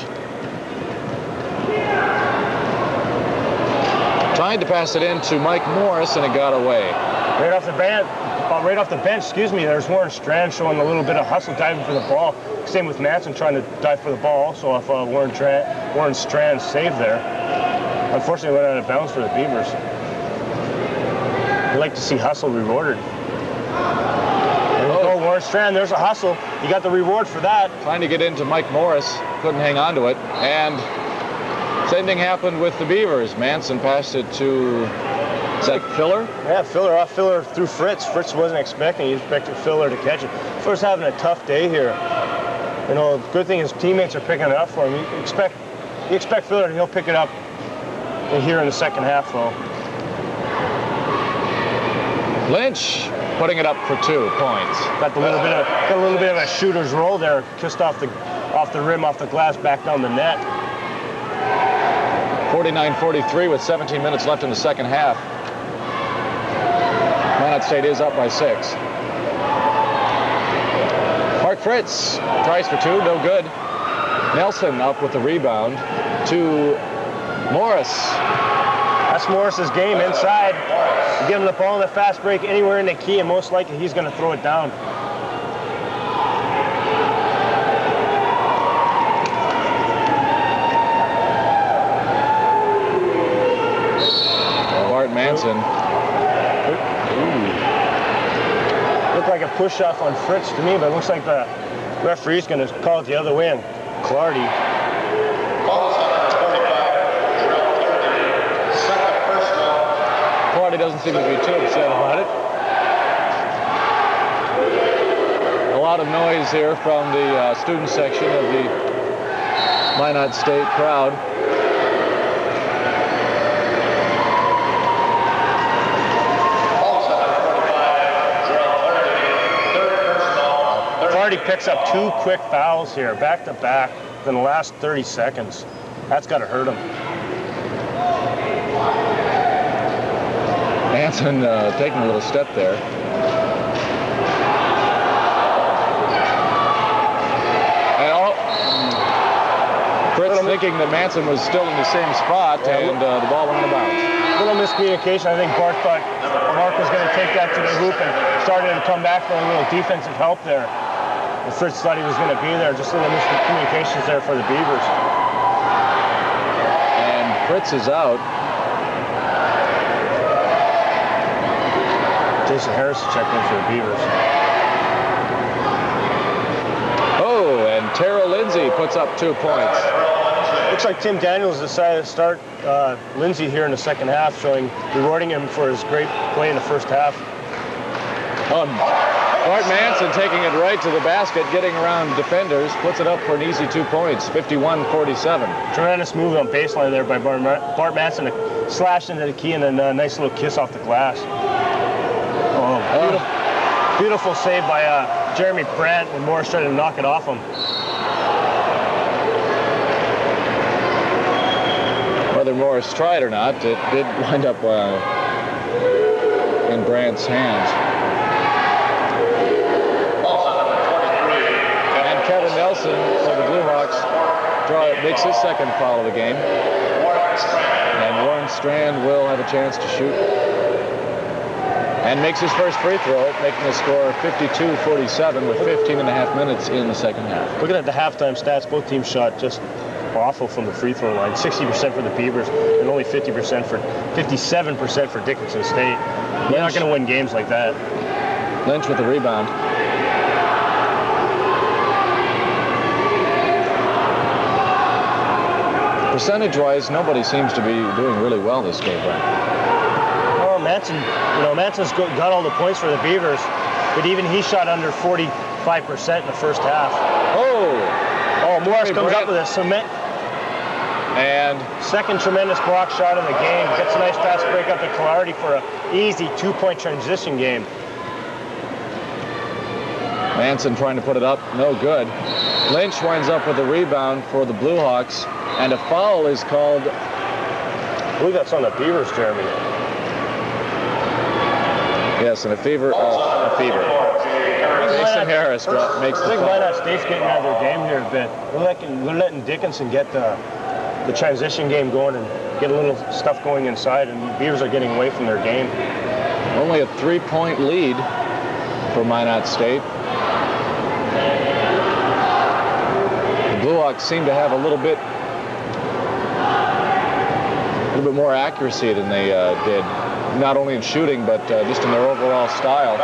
Trying to pass it in to Mike Morris, and it got away. Right off the bench, excuse me, there's Warren Strand showing a little bit of hustle diving for the ball. Same with Manson trying to dive for the ball also off Warren Strand's save there. Unfortunately, went out of bounds for the Beavers. We'd like to see hustle rewarded. There we go, Warren Strand, there's a hustle. You got the reward for that. Trying to get into Mike Morris, couldn't hang on to it. And same thing happened with the Beavers. Manson passed it to, is that Filler? Yeah, Filler through Fritz. Fritz wasn't expecting. He expected Filler to catch it. Filler's having a tough day here. You know, the good thing is teammates are picking it up for him. You expect Filler, he'll pick it up here in the second half, though. Lynch putting it up for 2 points. Got a little bit of a shooter's roll there, just off the rim, off the glass, back down the net. 49-43 with 17 minutes left in the second half. Minot State is up by 6. Mark Fritz tries for 2, no good. Nelson up with the rebound to Morris. That's Morris's game inside. You give him the ball in the fast break anywhere in the key, and most likely he's going to throw it down. Manson. Looked like a push-off on Fritz to me, but it looks like the referee's going to call it the other way on Clardy. Clardy doesn't seem to be too upset about it. A lot of noise here from the student section of the Minot State crowd. Clardy picks up 2 quick fouls here, back-to-back, in the last 30 seconds. That's got to hurt him. Manson taking a little step there. Fritz thinking that Manson was still in the same spot, and the ball went out of bounds. Little miscommunication. I think Bart thought Mark was going to take that to the hoop and started to come back for a little defensive help there. And Fritz thought he was going to be there. Just little miscommunications there for the Beavers. And Fritz is out. Jason Harris checked in for the Beavers. Oh, and Terrell Lindsay puts up 2 points. Looks like Tim Daniels decided to start Lindsay here in the second half, rewarding him for his great play in the first half. Bart Manson taking it right to the basket, getting around defenders, puts it up for an easy 2 points, 51-47. Tremendous move on baseline there by Bart Manson to slash into the key and then a nice little kiss off the glass. Oh, beautiful save by Jeremy Brandt when Morris tried to knock it off him. Whether Morris tried or not, it did wind up in Brandt's hands. And Kevin Nelson for the Blue Hawks makes his second foul of the game. And Warren Strand will have a chance to shoot. And makes his first free throw, making the score 52-47 with 15.5 minutes in the second half. Looking at the halftime stats, both teams shot just awful from the free throw line. 60% for the Beavers and only 57% for Dickinson State. They're not going to win games like that. Lynch with the rebound. Percentage-wise, nobody seems to be doing really well this game, right? Oh, Manson's got all the points for the Beavers, but even he shot under 45% in the first half. Oh, Morris comes up with a cement. And second tremendous block shot of the game. Gets a nice fast break up to Clardy for an easy 2-point transition game. Manson trying to put it up, no good. Lynch winds up with a rebound for the Blue Hawks, and a foul is called I believe that's on the Beavers, Jeremy. Yes, and a fever. Jason Harris makes the I think foul. Minot State's getting out of their game here a bit. We're letting Dickinson get the transition game going and get a little stuff going inside, and the Beavers are getting away from their game. Only a 3-point lead for Minot State. The Blue Hawks seem to have a little bit more accuracy than they did, not only in shooting, but just in their overall style.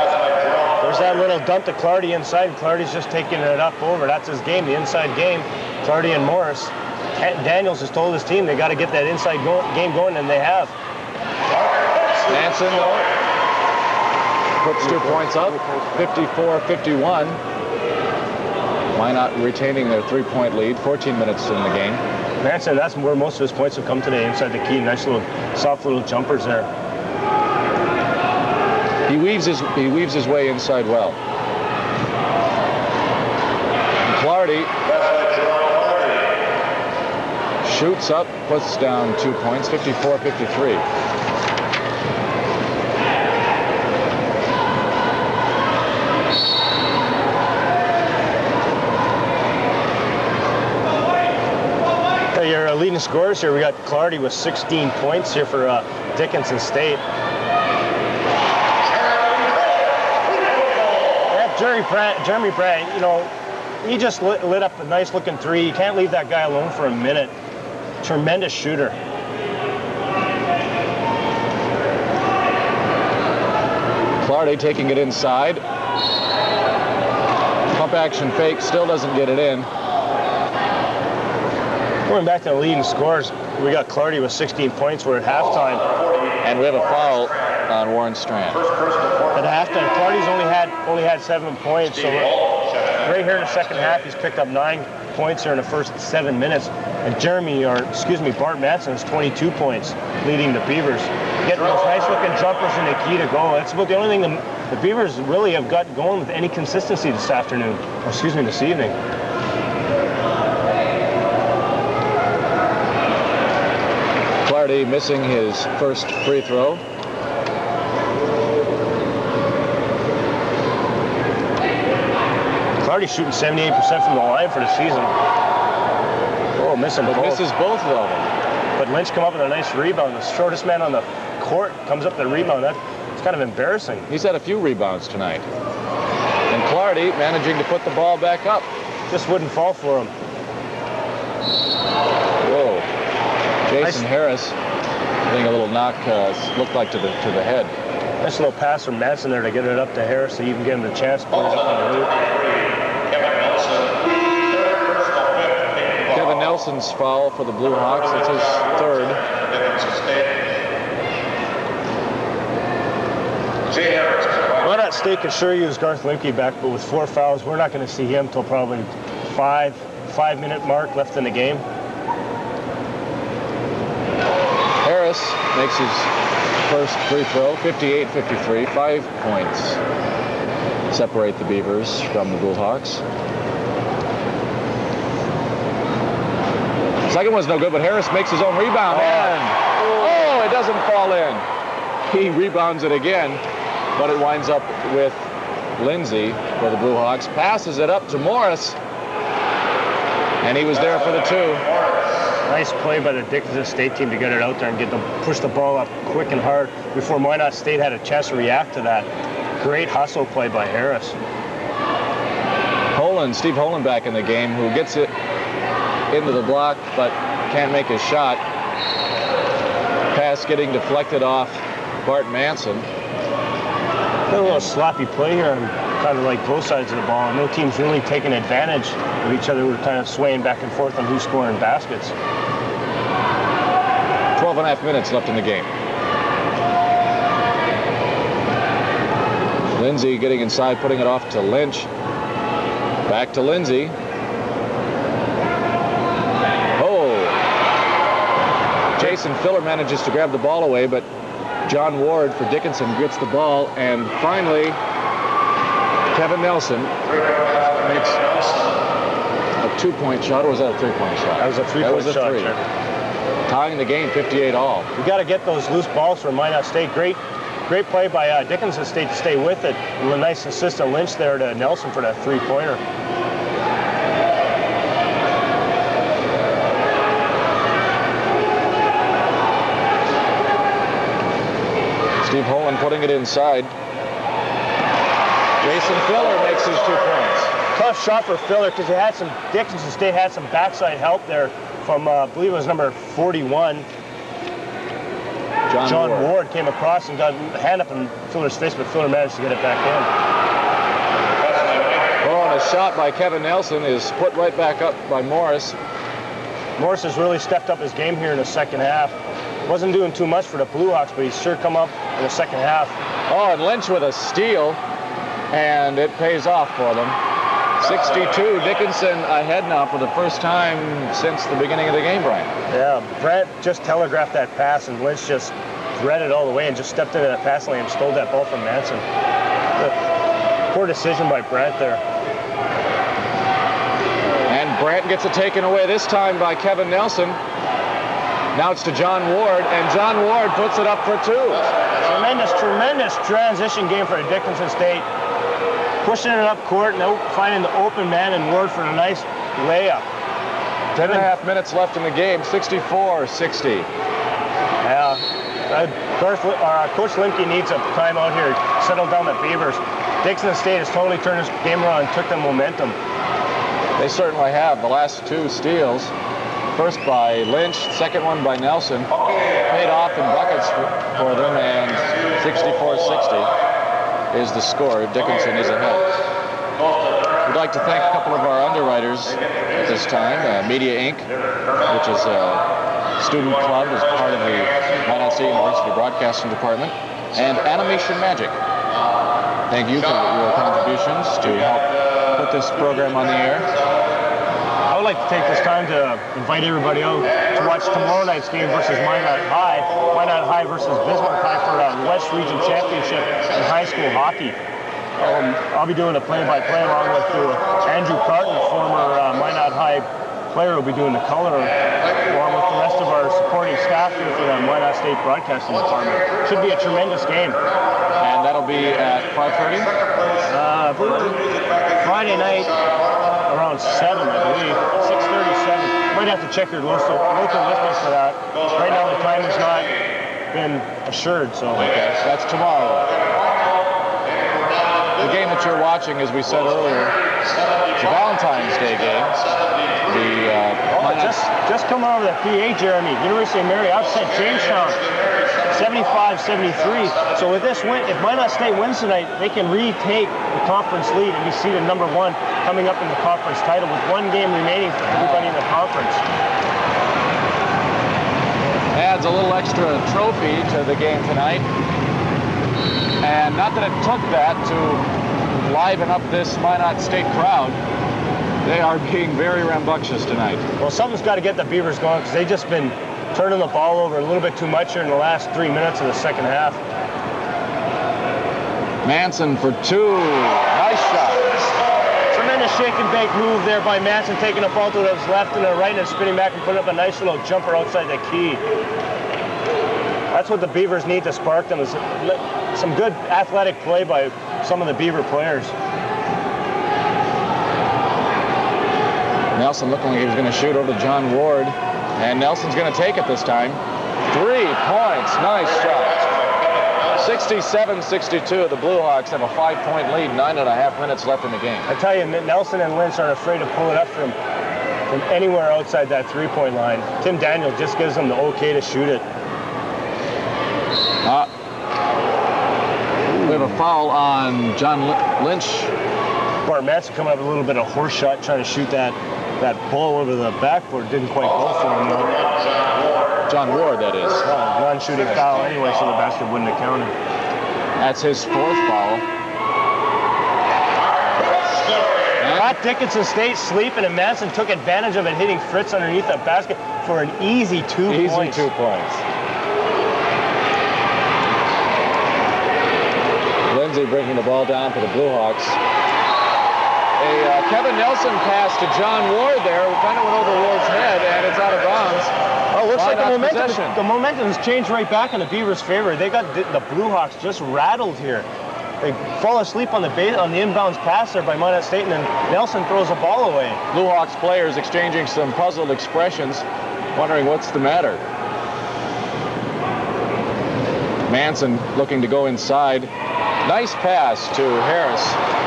There's that little dump to Clardy inside, and Clardy's just taking it up over. That's his game, the inside game. Clardy and Morris. Daniels has told his team they got to get that inside game going, and they have. Manson puts 2 points up, 54-51. Minot retaining their 3-point lead, 14 minutes in the game. Manson, that's where most of his points have come today, inside the key. Nice little, soft little jumpers there. He weaves his way inside well. And Clardy shoots up, puts down 2 points, 54-53. Your leading scorers here, we got Clardy with 16 points here for Dickinson State. Jeremy Brant, you know, he just lit up a nice looking three. You can't leave that guy alone for a minute. Tremendous shooter. Clardy taking it inside. Pump action fake, still doesn't get it in. Going back to the leading scores, we got Clardy with 16 points. We're at halftime. And we have a foul on Warren Strand. At halftime, Clardy's only had 7 points. So right here in the second half, he's picked up 9 points here in the first 7 minutes. And Bart Manson has 22 points, leading the Beavers. Getting those nice looking jumpers in the key to go. That's about the only thing the Beavers really have got going with any consistency this afternoon, or this evening. Clardy missing his first free throw. Clardy's shooting 78% from the line for the season. Oh, missing both. Misses both of them. But Lynch come up with a nice rebound. The shortest man on the court comes up the rebound. It's kind of embarrassing. He's had a few rebounds tonight. And Clardy managing to put the ball back up. Just wouldn't fall for him. Whoa. Jason Harris getting a little knock, looked like to the head. Nice little pass from Manson there to get it up to Harris to even give him the chance to put it up on the roof. Kevin Nelson's foul for the Blue Hawks. It's his third. Minot State can sure use Garth Limke back, but with 4 fouls, we're not going to see him till probably 5-minute mark left in the game. Harris makes his first free throw, 58-53, 5 points separate the Beavers from the Blue Hawks. Second one's no good, but Harris makes his own rebound, and it doesn't fall in. He rebounds it again, but it winds up with Lindsay for the Blue Hawks. Passes it up to Morris, and he was there for the 2. Nice play by the Dickinson State team to get it out there and push the ball up quick and hard before Minot State had a chance to react to that. Great hustle play by Harris. Steve Holen back in the game, who gets it into the block but can't make his shot. Pass getting deflected off Bart Manson. A little sloppy play here on kind of like both sides of the ball. No team's really taking advantage of each other. We're kind of swaying back and forth on who's scoring baskets. 12.5 minutes left in the game. Lindsay getting inside, putting it off to Lynch. Back to Lindsay. Jason Filler manages to grab the ball away, but John Ward for Dickinson gets the ball, and finally Kevin Nelson makes a 2-point shot, or was that a 3-point shot? That was a 3-point shot. Three. tying the game 58-all. You got to get those loose balls from Minot State. Great play by Dickinson State to stay with it. And a nice assist to Lynch there to Nelson for that three-pointer. Steve Holen putting it inside. Jason Filler makes his 2 points. Tough shot for Filler because Dickinson State had some backside help there from, I believe it was number 41. John Ward came across and got a hand up in Filler's face, but Filler managed to get it back in. Oh, and a shot by Kevin Nelson is put right back up by Morris. Morris has really stepped up his game here in the second half. Wasn't doing too much for the Blue Hawks, but he's sure come up in the second half. Oh, and Lynch with a steal, and it pays off for them. 62, Dickinson ahead now for the first time since the beginning of the game, Brian. Yeah, Brent just telegraphed that pass, and Lynch just read it all the way and just stepped into that pass lane and stole that ball from Manson. Poor decision by Brent there. And Brant gets it taken away this time by Kevin Nelson. Now it's to John Ward, and John Ward puts it up for 2. Tremendous transition game for Dickinson State. Pushing it up court and finding the open man and Ward for a nice layup. 10.5 minutes left in the game, 64-60. Yeah, Coach Limke needs a timeout here. Settle down the Beavers. Dickinson State has totally turned this game around and took the momentum. They certainly have. The last 2 steals. First by Lynch, second one by Nelson. Paid off in buckets for them, and 64-60 is the score. Dickinson is ahead. We'd like to thank a couple of our underwriters at this time. Media Inc., which is a student club as part of the Minot State University Broadcasting Department, and Animation Magic. Thank you for your contributions to help put this program on the air. I would like to take this time to invite everybody out to watch tomorrow night's game versus Minot High. Minot High versus Bismarck High for the West Region Championship in high school hockey. I'll be doing the play-by-play along with Andrew Carton, former Minot High player, will be doing the color along with the rest of our supporting staff here for the Minot State Broadcasting Department. Should be a tremendous game. And that'll be at 5:30? Friday night around 7, I believe. 6:37. Might have to check your local listings for that. Right now the time has not been assured, so. Okay, so that's tomorrow. The game that you're watching, as we said earlier, the Valentine's Day game. Just come over the PA, Jeremy. University of Mary upset Jamestown 75-73. So with this win, if Minot State wins tonight, they can retake the conference lead and be seeded number 1 coming up in the conference title with 1 game remaining for everybody in the conference. Adds a little extra trophy to the game tonight. And not that it took that to liven up this Minot State crowd. They are being very rambunctious tonight. Well, something's got to get the Beavers going because they've just been turning the ball over a little bit too much here in the last 3 minutes of the second half. Manson for 2. Nice shot. Tremendous shake and bake move there by Manson, taking the ball to his left and the right and spinning back and putting up a nice little jumper outside the key. That's what the Beavers need to spark them, is some good athletic play by some of the Beaver players. Nelson looking like he was going to shoot over to John Ward, and Nelson's going to take it this time. 3 points. Nice shot. 67-62. The Blue Hawks have a 5-point lead, 9.5 minutes left in the game. I tell you, Nelson and Lynch aren't afraid to pull it up from anywhere outside that 3-point line. Tim Daniel just gives them the okay to shoot it. We have a foul on John Lynch. Bart Manson coming up with a little bit of horse shot, trying to shoot that ball over the backboard. Didn't quite go for him, though. John Ward, that is. Non-shooting foul anyway, so the basket wouldn't have counted. That's his 4th foul. Got Dickinson State sleeping, and Manson took advantage of it, hitting Fritz underneath the basket for an easy 2 points. Easy 2 points. Lindsay bringing the ball down for the Blue Hawks. Kevin Nelson pass to John Ward there. We kind of went over Ward's head, and it's out of bounds. Oh, looks like Possession. the momentum's changed right back in the Beavers' favor. They got the Blue Hawks just rattled here. They fall asleep on the inbounds pass there by Minot State, and then Nelson throws the ball away. Blue Hawks players exchanging some puzzled expressions, wondering what's the matter. Manson looking to go inside. Nice pass to Harris.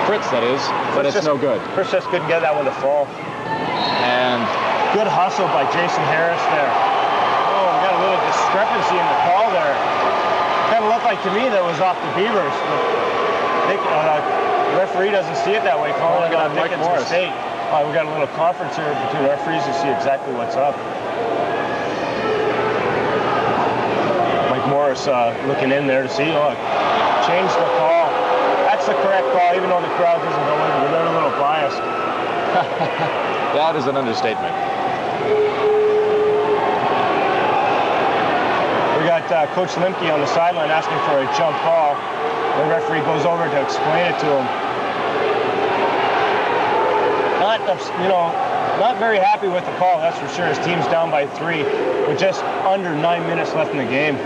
Fritz, that is, but it's no good. Fritz just couldn't get that one to fall. And good hustle by Jason Harris there. Oh, we got a little discrepancy in the call there. Kind of looked like to me that was off the Beavers. The referee doesn't see it that way, calling it on Dickinson State. We got a little conference here between referees to see exactly what's up. Mike Morris looking in there to see, change the call. That's the correct call, even though the crowd doesn't know it. They're a little biased. That is an understatement. We got Coach Limke on the sideline asking for a jump ball. The referee goes over to explain it to him. Not very happy with the call, that's for sure. His team's down by 3 with just under 9 minutes left in the game.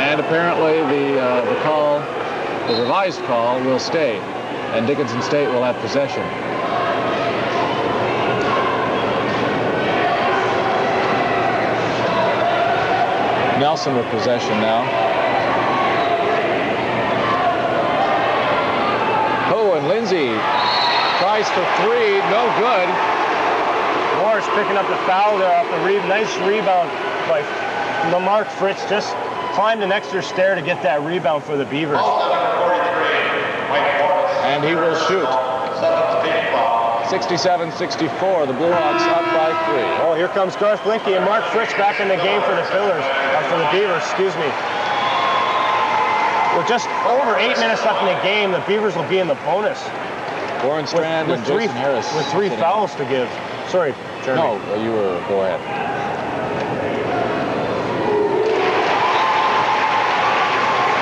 And apparently the call, the revised call, will stay, and Dickinson State will have possession. Nelson with possession now. Oh, and Lindsay tries for 3, no good. Morris picking up the foul there off the nice rebound by Mark Fritz. Just climbed an extra stair to get that rebound for the Beavers. And he will shoot. 67-64, the Blue Hawks up by 3. Oh, here comes Garth Blinky and Mark Fritz back in the game for the for the Beavers, excuse me. With just over 8 minutes left in the game, the Beavers will be in the bonus. Warren Strand and Jason Harris. With 3 fouls to give. Sorry, Jeremy. No, go ahead.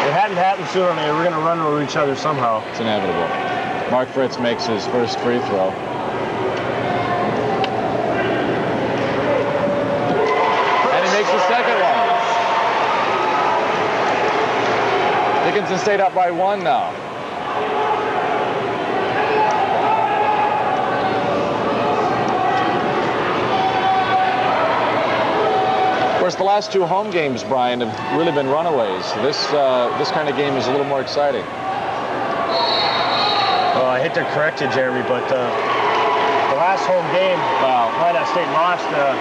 It hadn't happened sooner, they were going to run over each other somehow. It's inevitable. Mark Fritz makes his first free throw. And he makes the second one. Dickinson State up by 1 now. Of course, the last 2 home games, Brian, have really been runaways. This kind of game is a little more exciting. I hate to correct you, Jeremy, but the last home game, Minot State lost to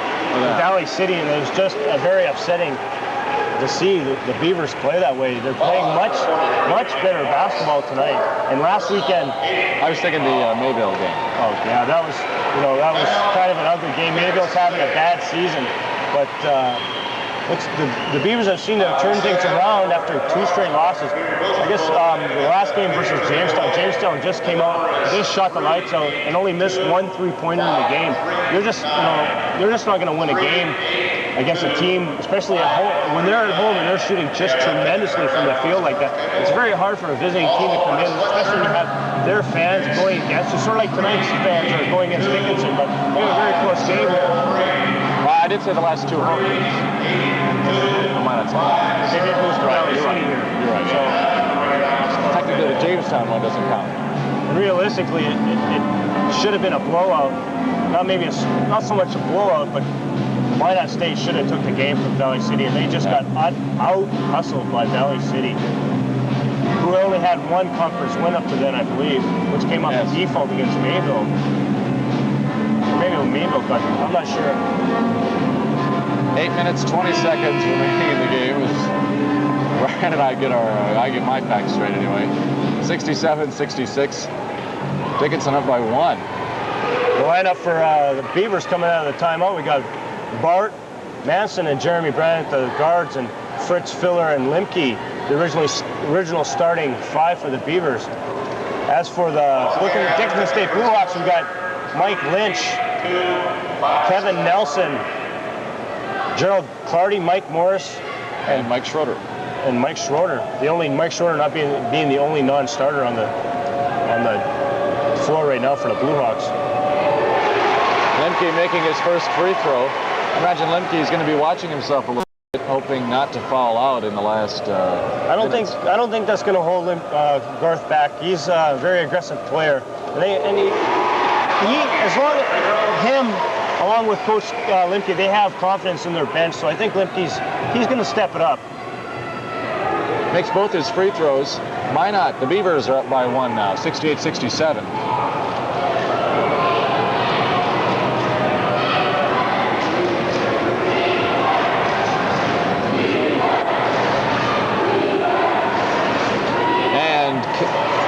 Valley City, and it was just very upsetting to see the Beavers play that way. They're playing much better basketball tonight. And last weekend, I was thinking the Mayville game. Oh yeah, that was kind of an ugly game. Mayville's having a bad season, but the Beavers have seemed to have turned things around after 2 straight losses. I guess the last game versus Jamestown just came out, just shot the lights out, and only missed 1 3-pointer in the game. You're just not going to win a game against a team, especially at home. When they're at home and they're shooting just tremendously from the field like that, it's very hard for a visiting team to come in, especially when you have their fans going against you. Sort of like tonight's fans are going against Dickinson, but they have a very close game here. Well, I did say the last 2 home games. They did lose to Valley City here. You're right. So technically, the Jamestown one doesn't count. Realistically, it should have been a blowout. Not so much a blowout, but Minot State should have took the game from Valley City, and they just got out-hustled by Valley City, who only had 1 conference win up to then, I believe, which came up in default against Mayville. Maybe Mayville got it. I'm not sure. 8 minutes, 20 seconds remaining in the game. Ryan and I get my facts straight anyway. 67-66. Dickinson up by 1. The lineup for the Beavers coming out of the timeout, we got Bart, Manson, and Jeremy Brand at the guards, and Fritz, Filler, and Limke, the original starting 5 for the Beavers. As for looking at Dickinson State Blue Hawks, we got Mike Lynch, Kevin Nelson, Gerald Clardy, Mike Morris, and Mike Schroeder. and Mike Schroeder. Mike Schroeder not being the only non-starter on the floor right now for the Blue Hawks. Lemke making his first free throw. I imagine Lemke is going to be watching himself a little bit, hoping not to foul out in the last. I don't think that's going to hold Garth back. He's a very aggressive player, along with Coach Lemke, they have confidence in their bench. So I think Lemke's going to step it up. Makes both his free throws. Minot, the Beavers are up by 1 now, 68-67.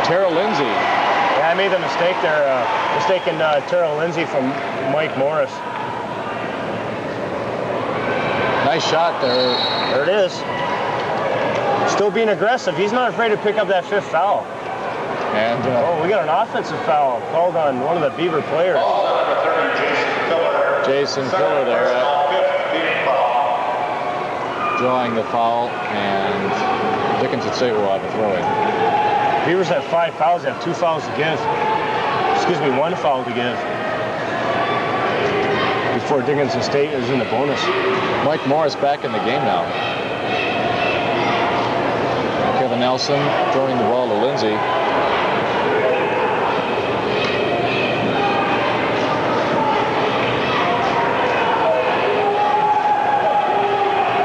Terrell Lindsay. Yeah, I made the mistake there, mistaking Terrell Lindsay from Mike Morris. Nice shot there. There it is. Still being aggressive. He's not afraid to pick up that 5th foul. And we got an offensive foul called on one of the Beaver players. Jason Filler there drawing the foul, and Dickinson State will have a throw-in. Beavers have 5 fouls. They have 2 fouls to give. Excuse me, 1 foul to give. Before Dickinson State is in the bonus. Mike Morris back in the game now. Kevin Nelson throwing the ball to Lindsay.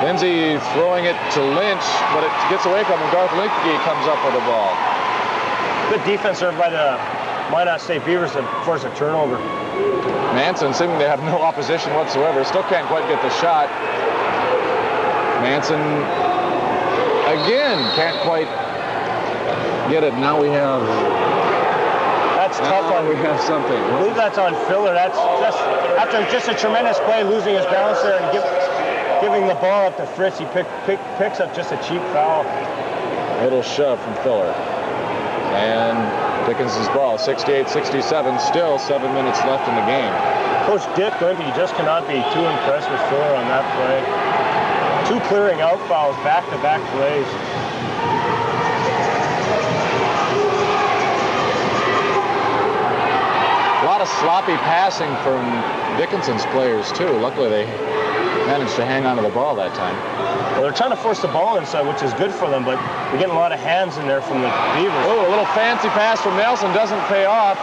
Lindsay throwing it to Lynch, but it gets away from him. Garth Lemke comes up with the ball. Good defense there by the Minot State Beavers to force a turnover. Manson, seeming to have no opposition whatsoever, still can't quite get the shot. Manson, again, can't quite get it. Now we have... That's tough on... we have something. I believe that's on Filler. That's just after just a tremendous play, losing his balance there and giving the ball up to Fritz. He picks up just a cheap foul. Little shove from Filler. And Dickinson's ball, 68-67, still 7 minutes left in the game. Coach Dick Lemke just cannot be too impressed with Filler on that play. 2 clearing out fouls, back-to-back plays. A lot of sloppy passing from Dickinson's players, too. Luckily, they managed to hang on to the ball that time. Well, they're trying to force the ball inside, which is good for them, but they're getting a lot of hands in there from the Beavers. Oh, a little fancy pass from Nelson doesn't pay off.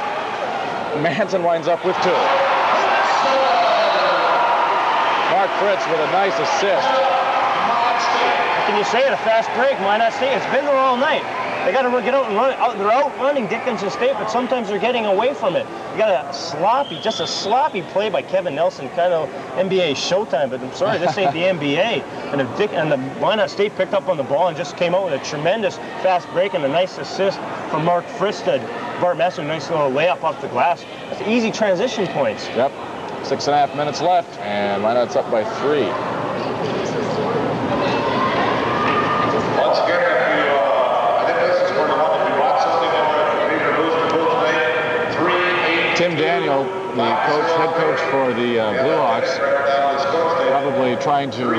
Manson winds up with 2. Mark Fritz with a nice assist. How can you say it? A fast break, Minot State. It's been there all night. They got to get out and run. They're outrunning Dickinson State, but sometimes they're getting away from it. You got a sloppy play by Kevin Nelson, kind of NBA Showtime. But I'm sorry, this ain't the NBA. And the Minot State picked up on the ball and just came out with a tremendous fast break and a nice assist from Mark Fritz to Bart Messer. Nice little layup off the glass. That's easy transition points. Yep. 6.5 minutes left, and Minot's up by 3. Once again, I think this is where the one that we watch something that we're losing to both tonight. 3-8. Tim Daniel, the head coach for the Blue Hawks, probably trying to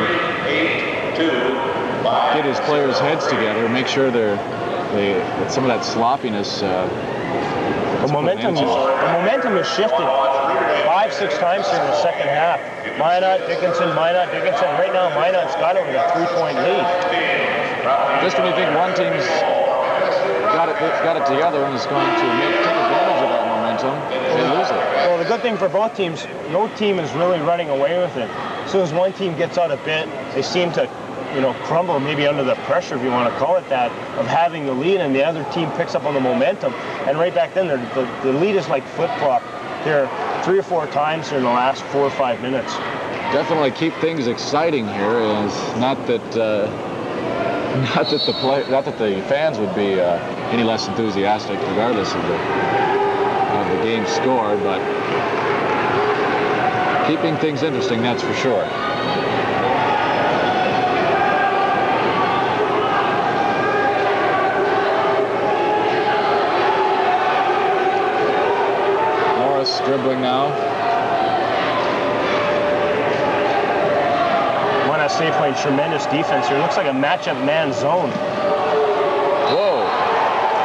get his players' heads together, make sure that some of that sloppiness. The momentum has shifted 5-6 times here in the second half. Minot, Dickinson. Right now, Minot's got it with a 3-point lead. Just when you think one team's got it together and is going to take advantage of that momentum, they lose it. Well, the good thing for both teams, no team is really running away with it. As soon as one team gets out a bit, they seem to, crumble maybe under the pressure, if you want to call it that, of having the lead, and the other team picks up on the momentum. And right back then, the lead is like flip-flop here 3 or 4 times here in the last 4 or 5 minutes. Definitely keep things exciting here. Is not that the fans would be any less enthusiastic, regardless of the game score, but keeping things interesting, that's for sure. Dribbling now. State playing tremendous defense here. It looks like a matchup man zone. Whoa.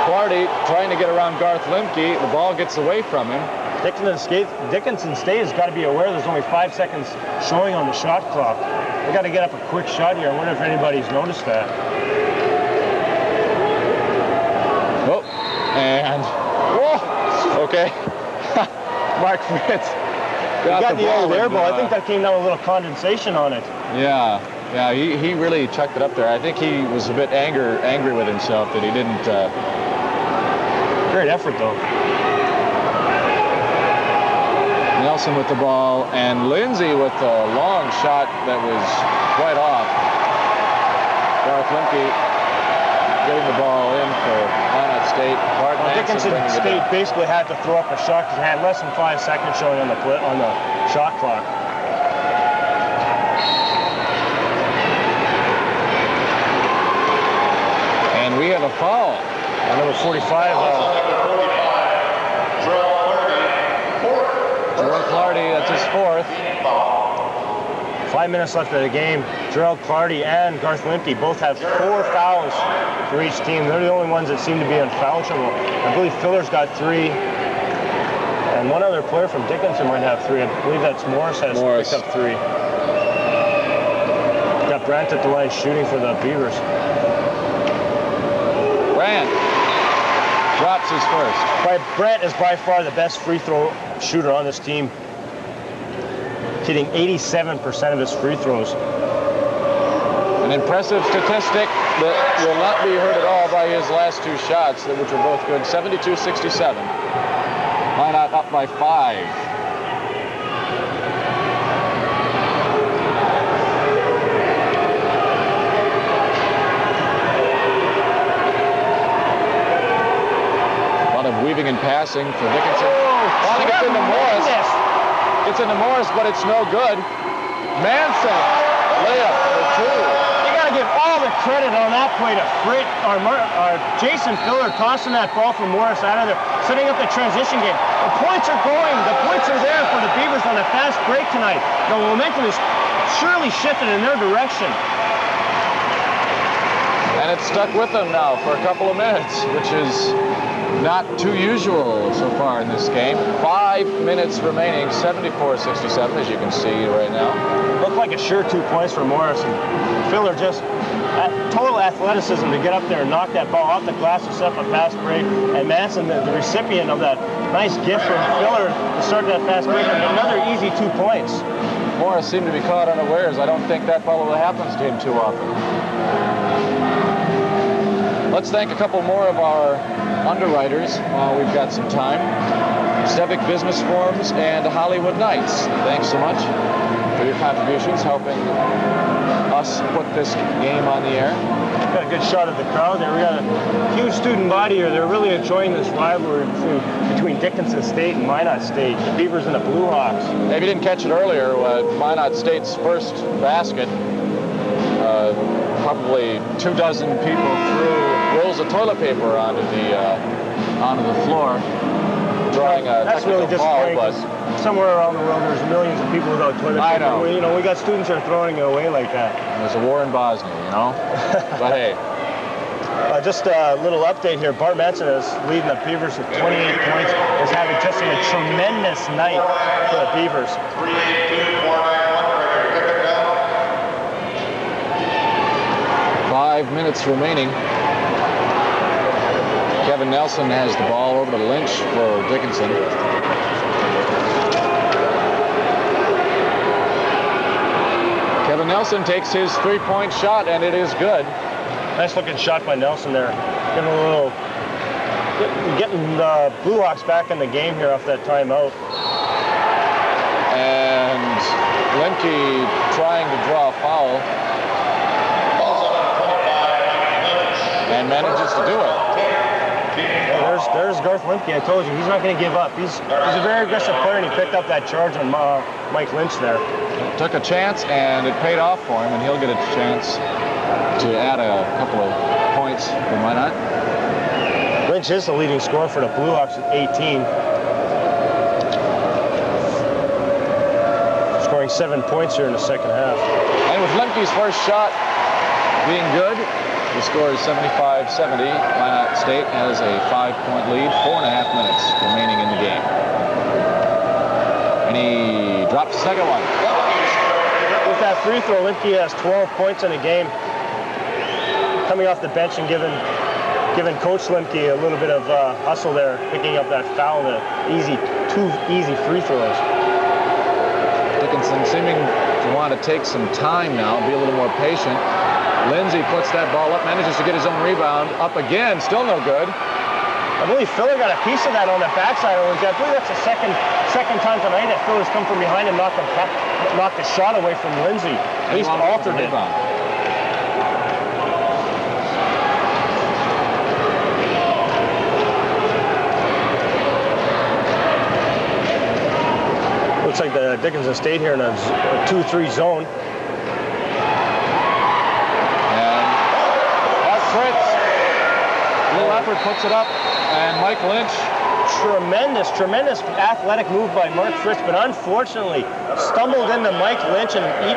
Clardy trying to get around Garth Limke. The ball gets away from him. Dickinson State has got to be aware there's only 5 seconds showing on the shot clock. They got to get up a quick shot here. I wonder if anybody's noticed that. Oh, and whoa. Okay. Mark Fritz got the old air ball. I think that came down with a little condensation on it. Yeah, he really chucked it up there. I think he was a bit angry with himself that he didn't. Great effort, though. Nelson with the ball, and Lindsay with a long shot that was quite off. Garth Limke getting the ball in for Minot State. Dickinson State basically had to throw up a shot because it had less than 5 seconds showing on the shot clock. And we have a foul. Number 45. Gerald Clardy, that's his fourth. 5 minutes left of the game. Gerald Clardy and Garth Limke both have 4 fouls for each team. They're the only ones that seem to be in foul trouble. I believe Filler's got 3. And one other player from Dickinson might have 3. I believe that's Morris has picked up 3. Got Brandt at the line shooting for the Beavers. Brandt drops his first. Brandt is by far the best free throw shooter on this team, hitting 87% of his free throws. An impressive statistic that will not be hurt at all by his last 2 shots, which were both good. 72-67. Minot up by 5. Weaving and passing for Dickinson. Finally gets into Morris. Gets into Morris, but it's no good. Manson, layup for 2. You got to give all the credit on that play to Fritz, or Jason Filler tossing that ball from Morris out of there, setting up the transition game. The points are going. The points are there for the Beavers on a fast break tonight. The momentum is surely shifted in their direction. And it's stuck with them now for a couple of minutes, which is not too usual so far in this game. 5 minutes remaining, 74-67, as you can see right now. Looked like a sure 2 points for Morris. And Filler just total athleticism to get up there and knock that ball off the glass to set up a fast break. And Manson, the recipient of that nice gift from Filler to start that fast break, and another easy 2 points. Morris seemed to be caught unawares. I don't think that probably happens to him too often. Let's thank a couple more of our underwriters while we've got some time. Stevic Business Forums and Hollywood Nights. Thanks so much for your contributions, helping us put this game on the air. Got a good shot of the crowd there. We got a huge student body here. They're really enjoying this rivalry between Dickinson State and Minot State. The Beavers and the Blue Hawks. If you didn't catch it earlier, Minot State's first basket, probably 24 people threw rolls of toilet paper onto the floor, drawing a That's really technical foul. But somewhere around the world, there's millions of people without toilet paper. I know. We got students here throwing it away like that. There's a war in Bosnia, you know. But hey. Just a little update here. Bart Manson is leading the Beavers with 28 points. Is having just a tremendous night for the Beavers. 5 minutes remaining. Kevin Nelson has the ball over to Lynch for Dickinson. Kevin Nelson takes his 3-point shot, and it is good. Nice looking shot by Nelson there. Getting the Blue Hawks back in the game here off that timeout. And Lemke trying to draw a foul. And manages to do it. There's Garth Limke. I told you, he's not going to give up. He's a very aggressive player, and he picked up that charge on Mike Lynch there. Took a chance, and it paid off for him, and he'll get a chance to add a couple of points for Minot. Lynch is the leading scorer for the Blue Hawks at 18. Scoring 7 points here in the second half. And With Lemke's first shot being good, the score is 75-70. Minot State has a 5-point lead, 4.5 minutes remaining in the game. And he drops the second one. With that free throw, Lemke has 12 points in the game. Coming off the bench and giving Coach Lemke a little bit of hustle there, picking up that foul, two easy free throws. Dickinson seeming to want to take some time now, be a little more patient. Lindsay puts that ball up, manages to get his own rebound. Up again, still no good. I believe Filler got a piece of that on the backside. I believe that's the second time tonight that Filler's come from behind and knocked the shot away from Lindsay. At least altered it. Looks like the Dickinson State here in a 2-3 zone. And Fritz, little effort, puts it up, and Mike Lynch. Tremendous athletic move by Mark Fritz, but unfortunately stumbled into Mike Lynch, and he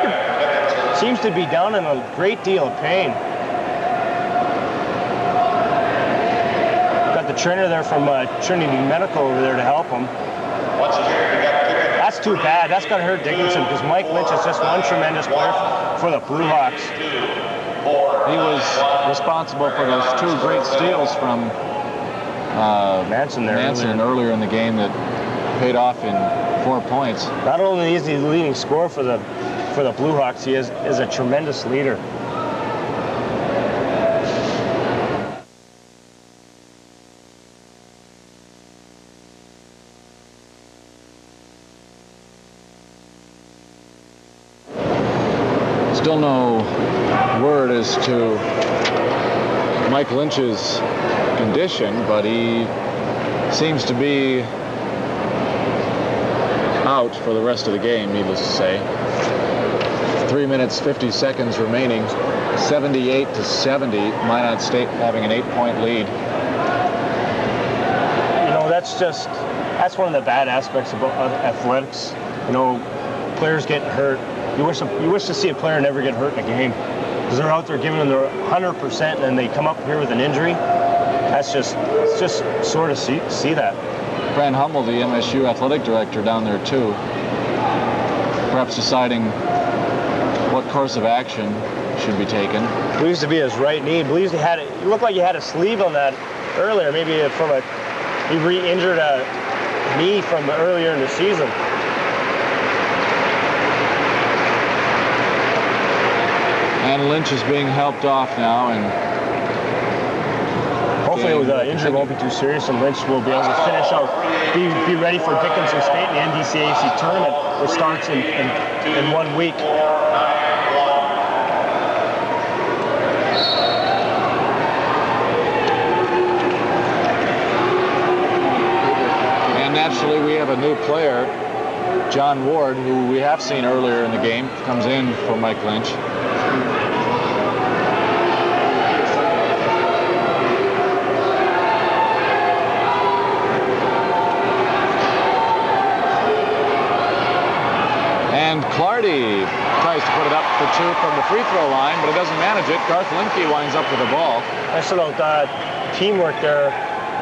seems to be down in a great deal of pain. Got the trainer there from Trinity Medical over there to help him. That's too bad. That's going to hurt Dickinson because Mike Lynch is just one tremendous player for the Blue Hawks. He was responsible for those two great steals from Manson earlier in the game that paid off in 4 points. Not only is he the leading scorer for the Blue Hawks, he is a tremendous leader. Still no word as to Mike Lynch's condition, but he seems to be out for the rest of the game, needless to say. 3 minutes, 50 seconds remaining, 78-70, Minot State having an 8-point lead. You know, that's one of the bad aspects of athletics. You know, players getting hurt. You wish to see a player never get hurt in a game because they're out there giving them their 100% and then they come up here with an injury. It's just sort of see that. Fran Hummel, the MSU athletic director down there too, perhaps deciding what course of action should be taken. Believes to be his right knee. Believes he had it. It looked like he had a sleeve on that earlier. Maybe he re-injured a knee from earlier in the season. And Lynch is being helped off now, and hopefully the injury won't be too serious, and Lynch will be able to finish out, be ready for Dickinson State in the NDCAC tournament, which starts in 1 week. And naturally, we have a new player, John Ward, who we have seen earlier in the game, comes in for Mike Lynch. And Clardy tries to put it up for two from the free throw line, but it doesn't manage it. Garth Lemke winds up with the ball. Nice little teamwork there.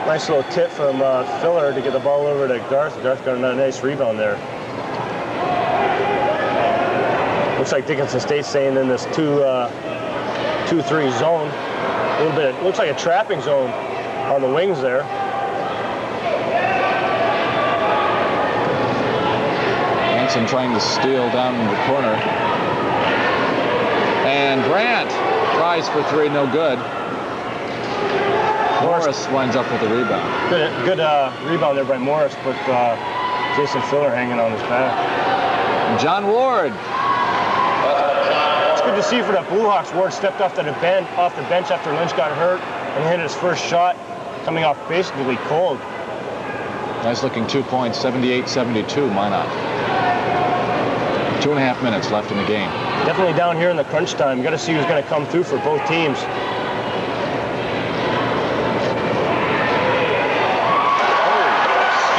Nice little tip from Filler to get the ball over to Garth. Garth got a nice rebound there. Looks like Dickinson State's staying in this 2-3 zone. A little bit. Looks like a trapping zone on the wings there. Hanson trying to steal down in the corner. And Brandt tries for three, no good. Morris winds up with a rebound. Good rebound there by Morris, but Jason Filler hanging on his back. And John Ward. It's good to see for the Blue Hawks. Ward stepped off the bench after Lynch got hurt and hit his first shot, coming off basically cold. Nice looking 2 points, 78-72, Minot. 2.5 minutes left in the game. Definitely down here in the crunch time. You got to see who's going to come through for both teams.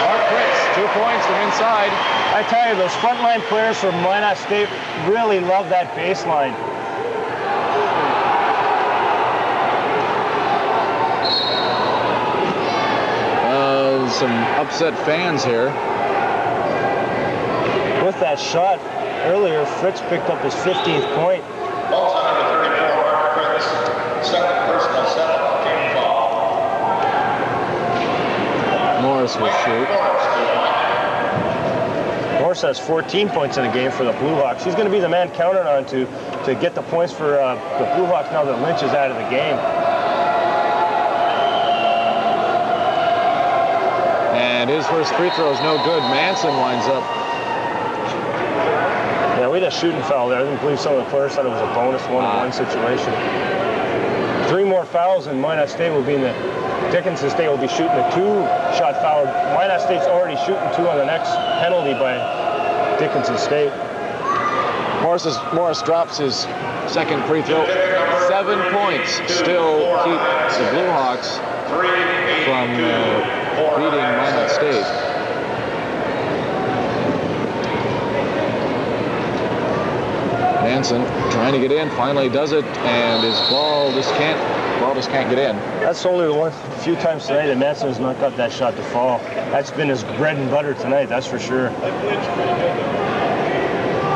Mark Fritz, 2 points from inside. I tell you, those frontline players from Minot State really love that baseline. Some upset fans here. With that shot earlier, Fritz picked up his 15th point. Ball's on number 34, Mark Fritz. Second personal setup, team foul. Morris will shoot. Morris has 14 points in the game for the Blue Hawks. He's going to be the man counted on to get the points for the Blue Hawks now that Lynch is out of the game. And his first free throw is no good. Manson winds up. Yeah, we had a shooting foul there. I didn't believe some of the players thought it was a bonus one-on-one situation. 3 more fouls and Minot State will be in the Dickinson State will be shooting a 2-shot foul. Minot State's already shooting 2 on the next penalty by Dickinson State. Morris drops his second free throw. 7 points still keep the Blue Hawks from beating Minot State. Manson trying to get in, finally does it, and his ball just can't get in. That's only the few times tonight that Manson has not got that shot to fall. That's been his bread and butter tonight, that's for sure.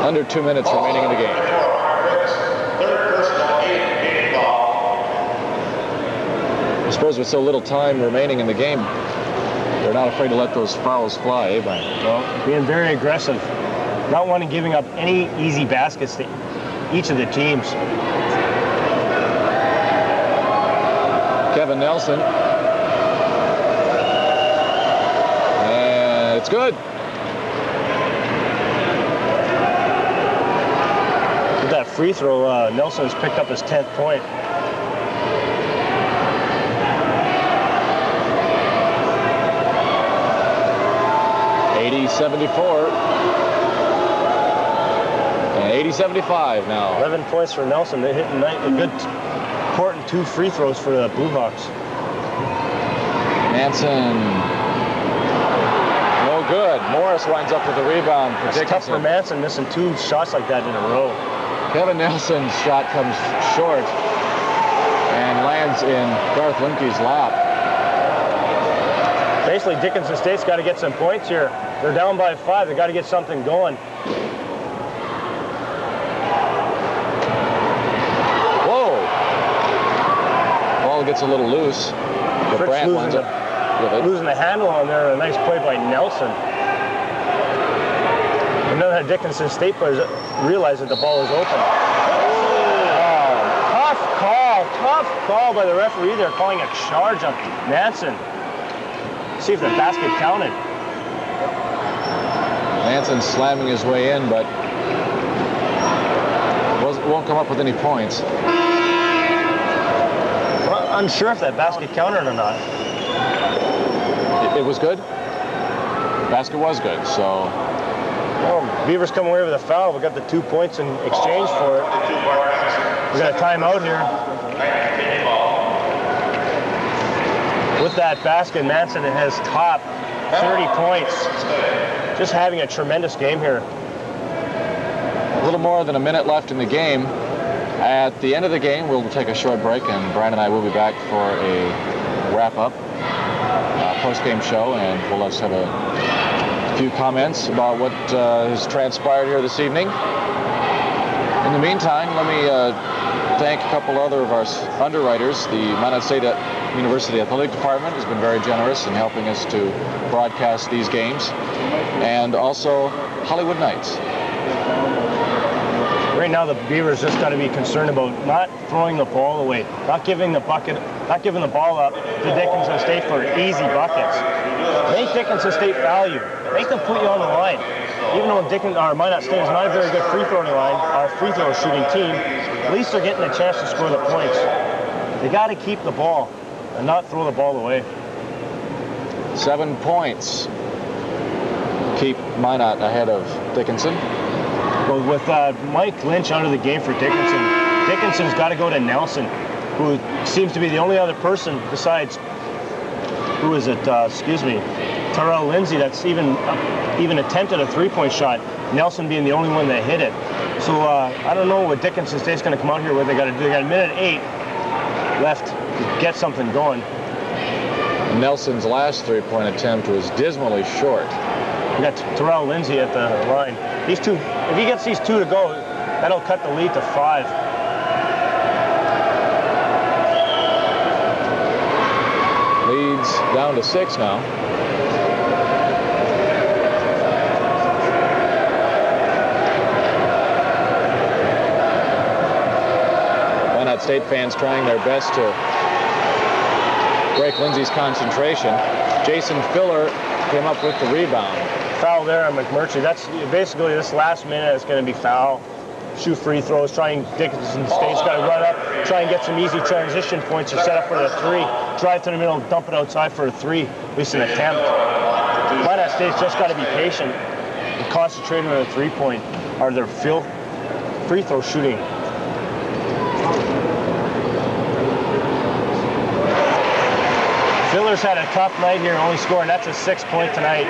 Under 2 minutes remaining in the game. I suppose with so little time remaining in the game, they're not afraid to let those fouls fly, eh, Brian? Well, being very aggressive, not wanting giving up any easy baskets to each of the teams. Kevin Nelson. And it's good. With that free throw, Nelson has picked up his 10th point. .74 and 80-75 now. 11 points for Nelson. They hit a good, important 2 free throws for the Blue Hawks. Manson, no good. Morris winds up with a rebound for It's tough for Manson missing 2 shots like that in a row. Kevin Nelson's shot comes short and lands in Garth Limke's lap. Basically, Dickinson State's got to get some points here. They're down by 5. They got to get something going. Whoa! Ball gets a little loose. Fritz Brandt winds up with it. losing the handle on there. A nice play by Nelson. And then the Dickinson State players realize that the ball is open. Oh, tough call by the referee there, calling a charge on Manson. See if the basket counted. Manson slamming his way in, but won't come up with any points. Well, unsure if that basket counted or not. It was good. Basket was good, so. Well, Beavers come away with a foul. We got the 2 points in exchange for it. We got a timeout here. With that basket, Manson has topped 30 points. Just having a tremendous game here. A little more than a minute left in the game. At the end of the game, we'll take a short break, and Brian and I will be back for a wrap-up post-game show, and we'll just have a few comments about what has transpired here this evening. In the meantime, let me thank a couple other of our underwriters. The Minot State University Athletic Department has been very generous in helping us to broadcast these games, and also Hollywood Nights. Right now, the Beavers just got to be concerned about not throwing the ball away, not giving the ball up to Dickinson State for easy buckets. Make Dickinson State foul you. Make them put you on the line. Even though Minot State is not a very good free throwing line, our free throw shooting team, at least they're getting a chance to score the points. They got to keep the ball and not throw the ball away. 7 points keep Minot ahead of Dickinson. Well, with Mike Lynch out of the game for Dickinson's got to go to Nelson, who seems to be the only other person besides, Terrell Lindsay that's even attempted a three-point shot. Nelson being the only one that hit it. So I don't know what Dickinson State's going to come out here, what they got to do. They got a minute 8 left to get something going. Nelson's last three-point attempt was dismally short. We got Terrell Lindsay at the line. These two, if he gets these 2 to go, that'll cut the lead to 5. Leads down to 6 now. Minot State fans trying their best to break Lindsay's concentration. Jason Filler came up with the rebound. Foul there on McMurtry. That's basically this last minute is going to be foul. Shoot free throws. Dickinson State's got to run up, try and get some easy transition points or set up for the 3. Drive to the middle, dump it outside for a 3, at least an attempt. Minot State's just got to be patient and concentrate on their 3-point or their free throw shooting. Filler's had a tough night here, only scoring. That's a 6-point tonight.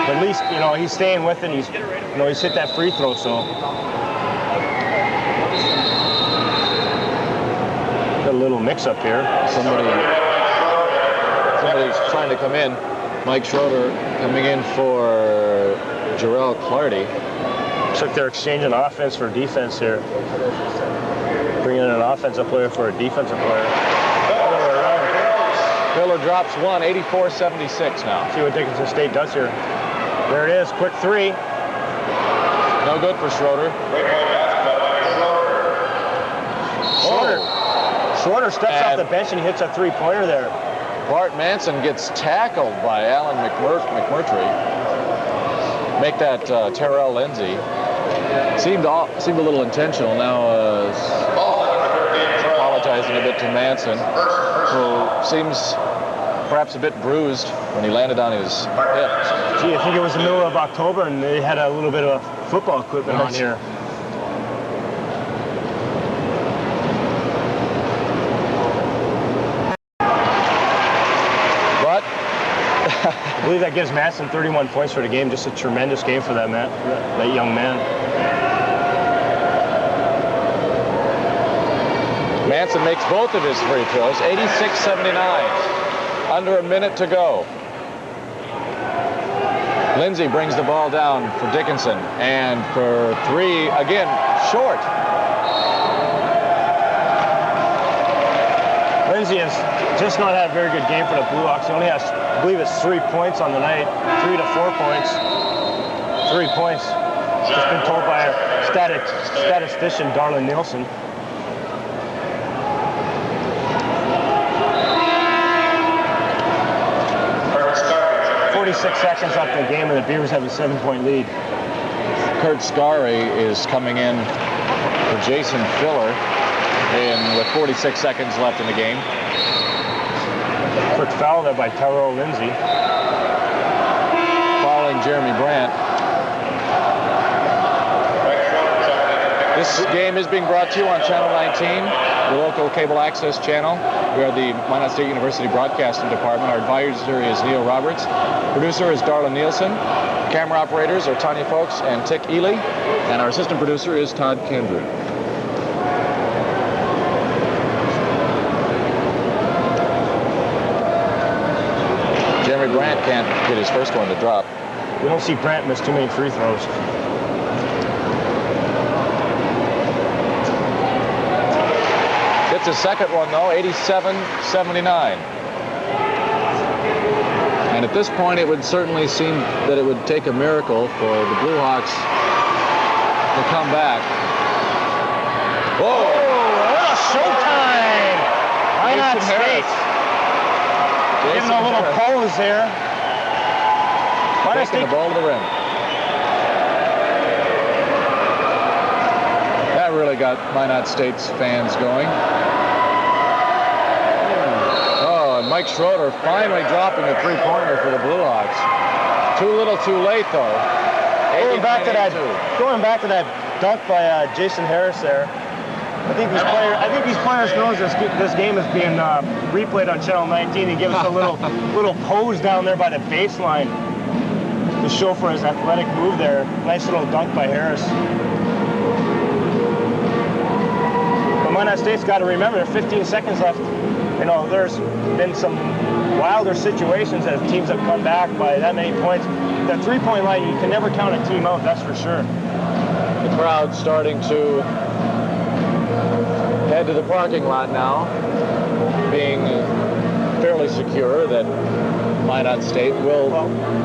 But at least, you know, he's staying with it. He's hit that free throw, so. Got a little mix-up here. Somebody's trying to come in. Mike Schroeder coming in for Jarrell Clardy. Looks like they're exchanging offense for defense here. Bringing in an offensive player for a defensive player. Miller drops one, 84-76 now. See what Dickinson State does here. There it is, quick 3. No good for Schroeder. Schroeder steps off the bench and he hits a 3-pointer there. Bart Manson gets tackled by Alan McMurtry. Make that Terrell Lindsay. Seemed a little intentional. Now apologizing a bit to Manson, who seems perhaps a bit bruised when he landed on his hip. Gee, I think it was the middle of October and they had a little bit of football equipment on here. I believe that gives Manson 31 points for the game. Just a tremendous game for that young man. Manson makes both of his free throws, 86-79. Under a minute to go. Lindsay brings the ball down for Dickinson, and for 3, again, short. Lindsay has just not had a very good game for the Blue Hawks. He only has, I believe it's 3 points on the night, 3 to 4 points. 3 points. Just been told by our statistician, Darlin Nielsen. Seconds left in the game, and the Beavers have a 7-point lead. Kurt Scarry is coming in for Jason Filler with 46 seconds left in the game. Quick foul there by Terrell Lindsay. Fouling Jeremy Brandt. This game is being brought to you on Channel 19, the local cable access channel. We are the Minot State University Broadcasting Department. Our advisor is Neil Roberts. Producer is Darla Nielsen. Camera operators are Tanya Folks and Tick Ely. And our assistant producer is Todd Kendrick. Jeremy Brandt can't get his first one to drop. We don't see Brandt miss too many free throws. Gets his second one, though, 87-79. And at this point, it would certainly seem that it would take a miracle for the Blue Hawks to come back. Whoa! Oh, showtime! Minot State. Giving a little pose there. Taking the ball to the rim. That really got Minot State's fans going. Mike Schroeder finally dropping a 3-pointer for the Blue Hawks. Too little, too late, though. Going back to that dunk by Jason Harris there. I think these players knows this game is being replayed on Channel 19. He gives us a little pose down there by the baseline to show for his athletic move there. Nice little dunk by Harris. But Minot State's got to remember, there are 15 seconds left. You know, there's been some wilder situations as teams have come back by that many points. The three-point line, you can never count a team out, that's for sure. The crowd starting to head to the parking lot now, being fairly secure that Minot State will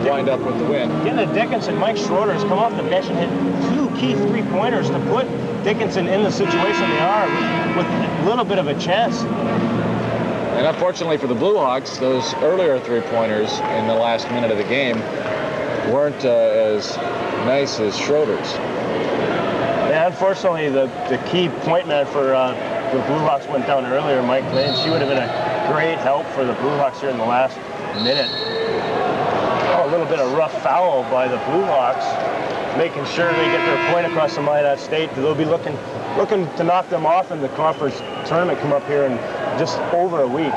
wind up with the win. Getting to Dickinson, Mike Schroeder has come off the bench and hit 2 key three-pointers to put Dickinson in the situation they are with a little bit of a chance. And unfortunately for the Blue Hawks, those earlier three-pointers in the last minute of the game weren't as nice as Schroeder's. Yeah, unfortunately, the key point man for the Blue Hawks went down earlier, Mike Lane. She would have been a great help for the Blue Hawks here in the last minute. Oh, a little bit of rough foul by the Blue Hawks, making sure they get their point across the Minot State. They'll be looking to knock them off in the conference tournament come up here in just over a week.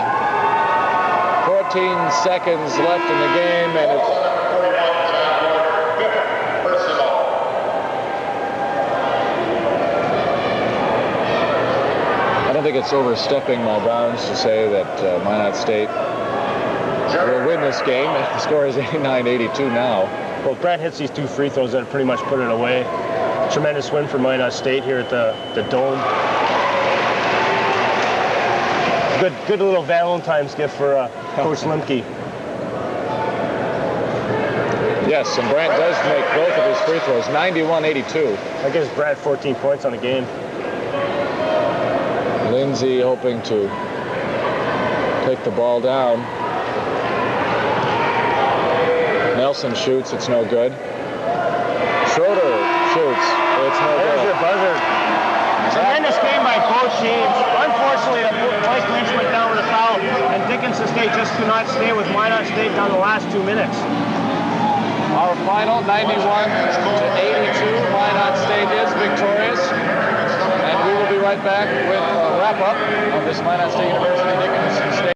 14 seconds left in the game, and it's I don't think it's overstepping my bounds to say that Minot State will win this game. The score is 89-82 now. Well, Brant hits these 2 free throws that pretty much put it away. Tremendous win for Minot State here at the Dome. Good little Valentine's gift for Coach Lemke. Yes, and Brant does make both of his free throws, 91-82. That gives Brant 14 points on the game. Lindsay hoping to take the ball down. Nelson shoots, it's no good. Schroeder shoots, it's no good. There's your buzzer. Tremendous game by both teams. Unfortunately, Mike Lynch went down with a foul, and Dickinson State just could not stay with Minot State down the last 2 minutes. Our final, 91-82. Minot State is victorious. And we will be right back with a wrap-up of this Minot State University Dickinson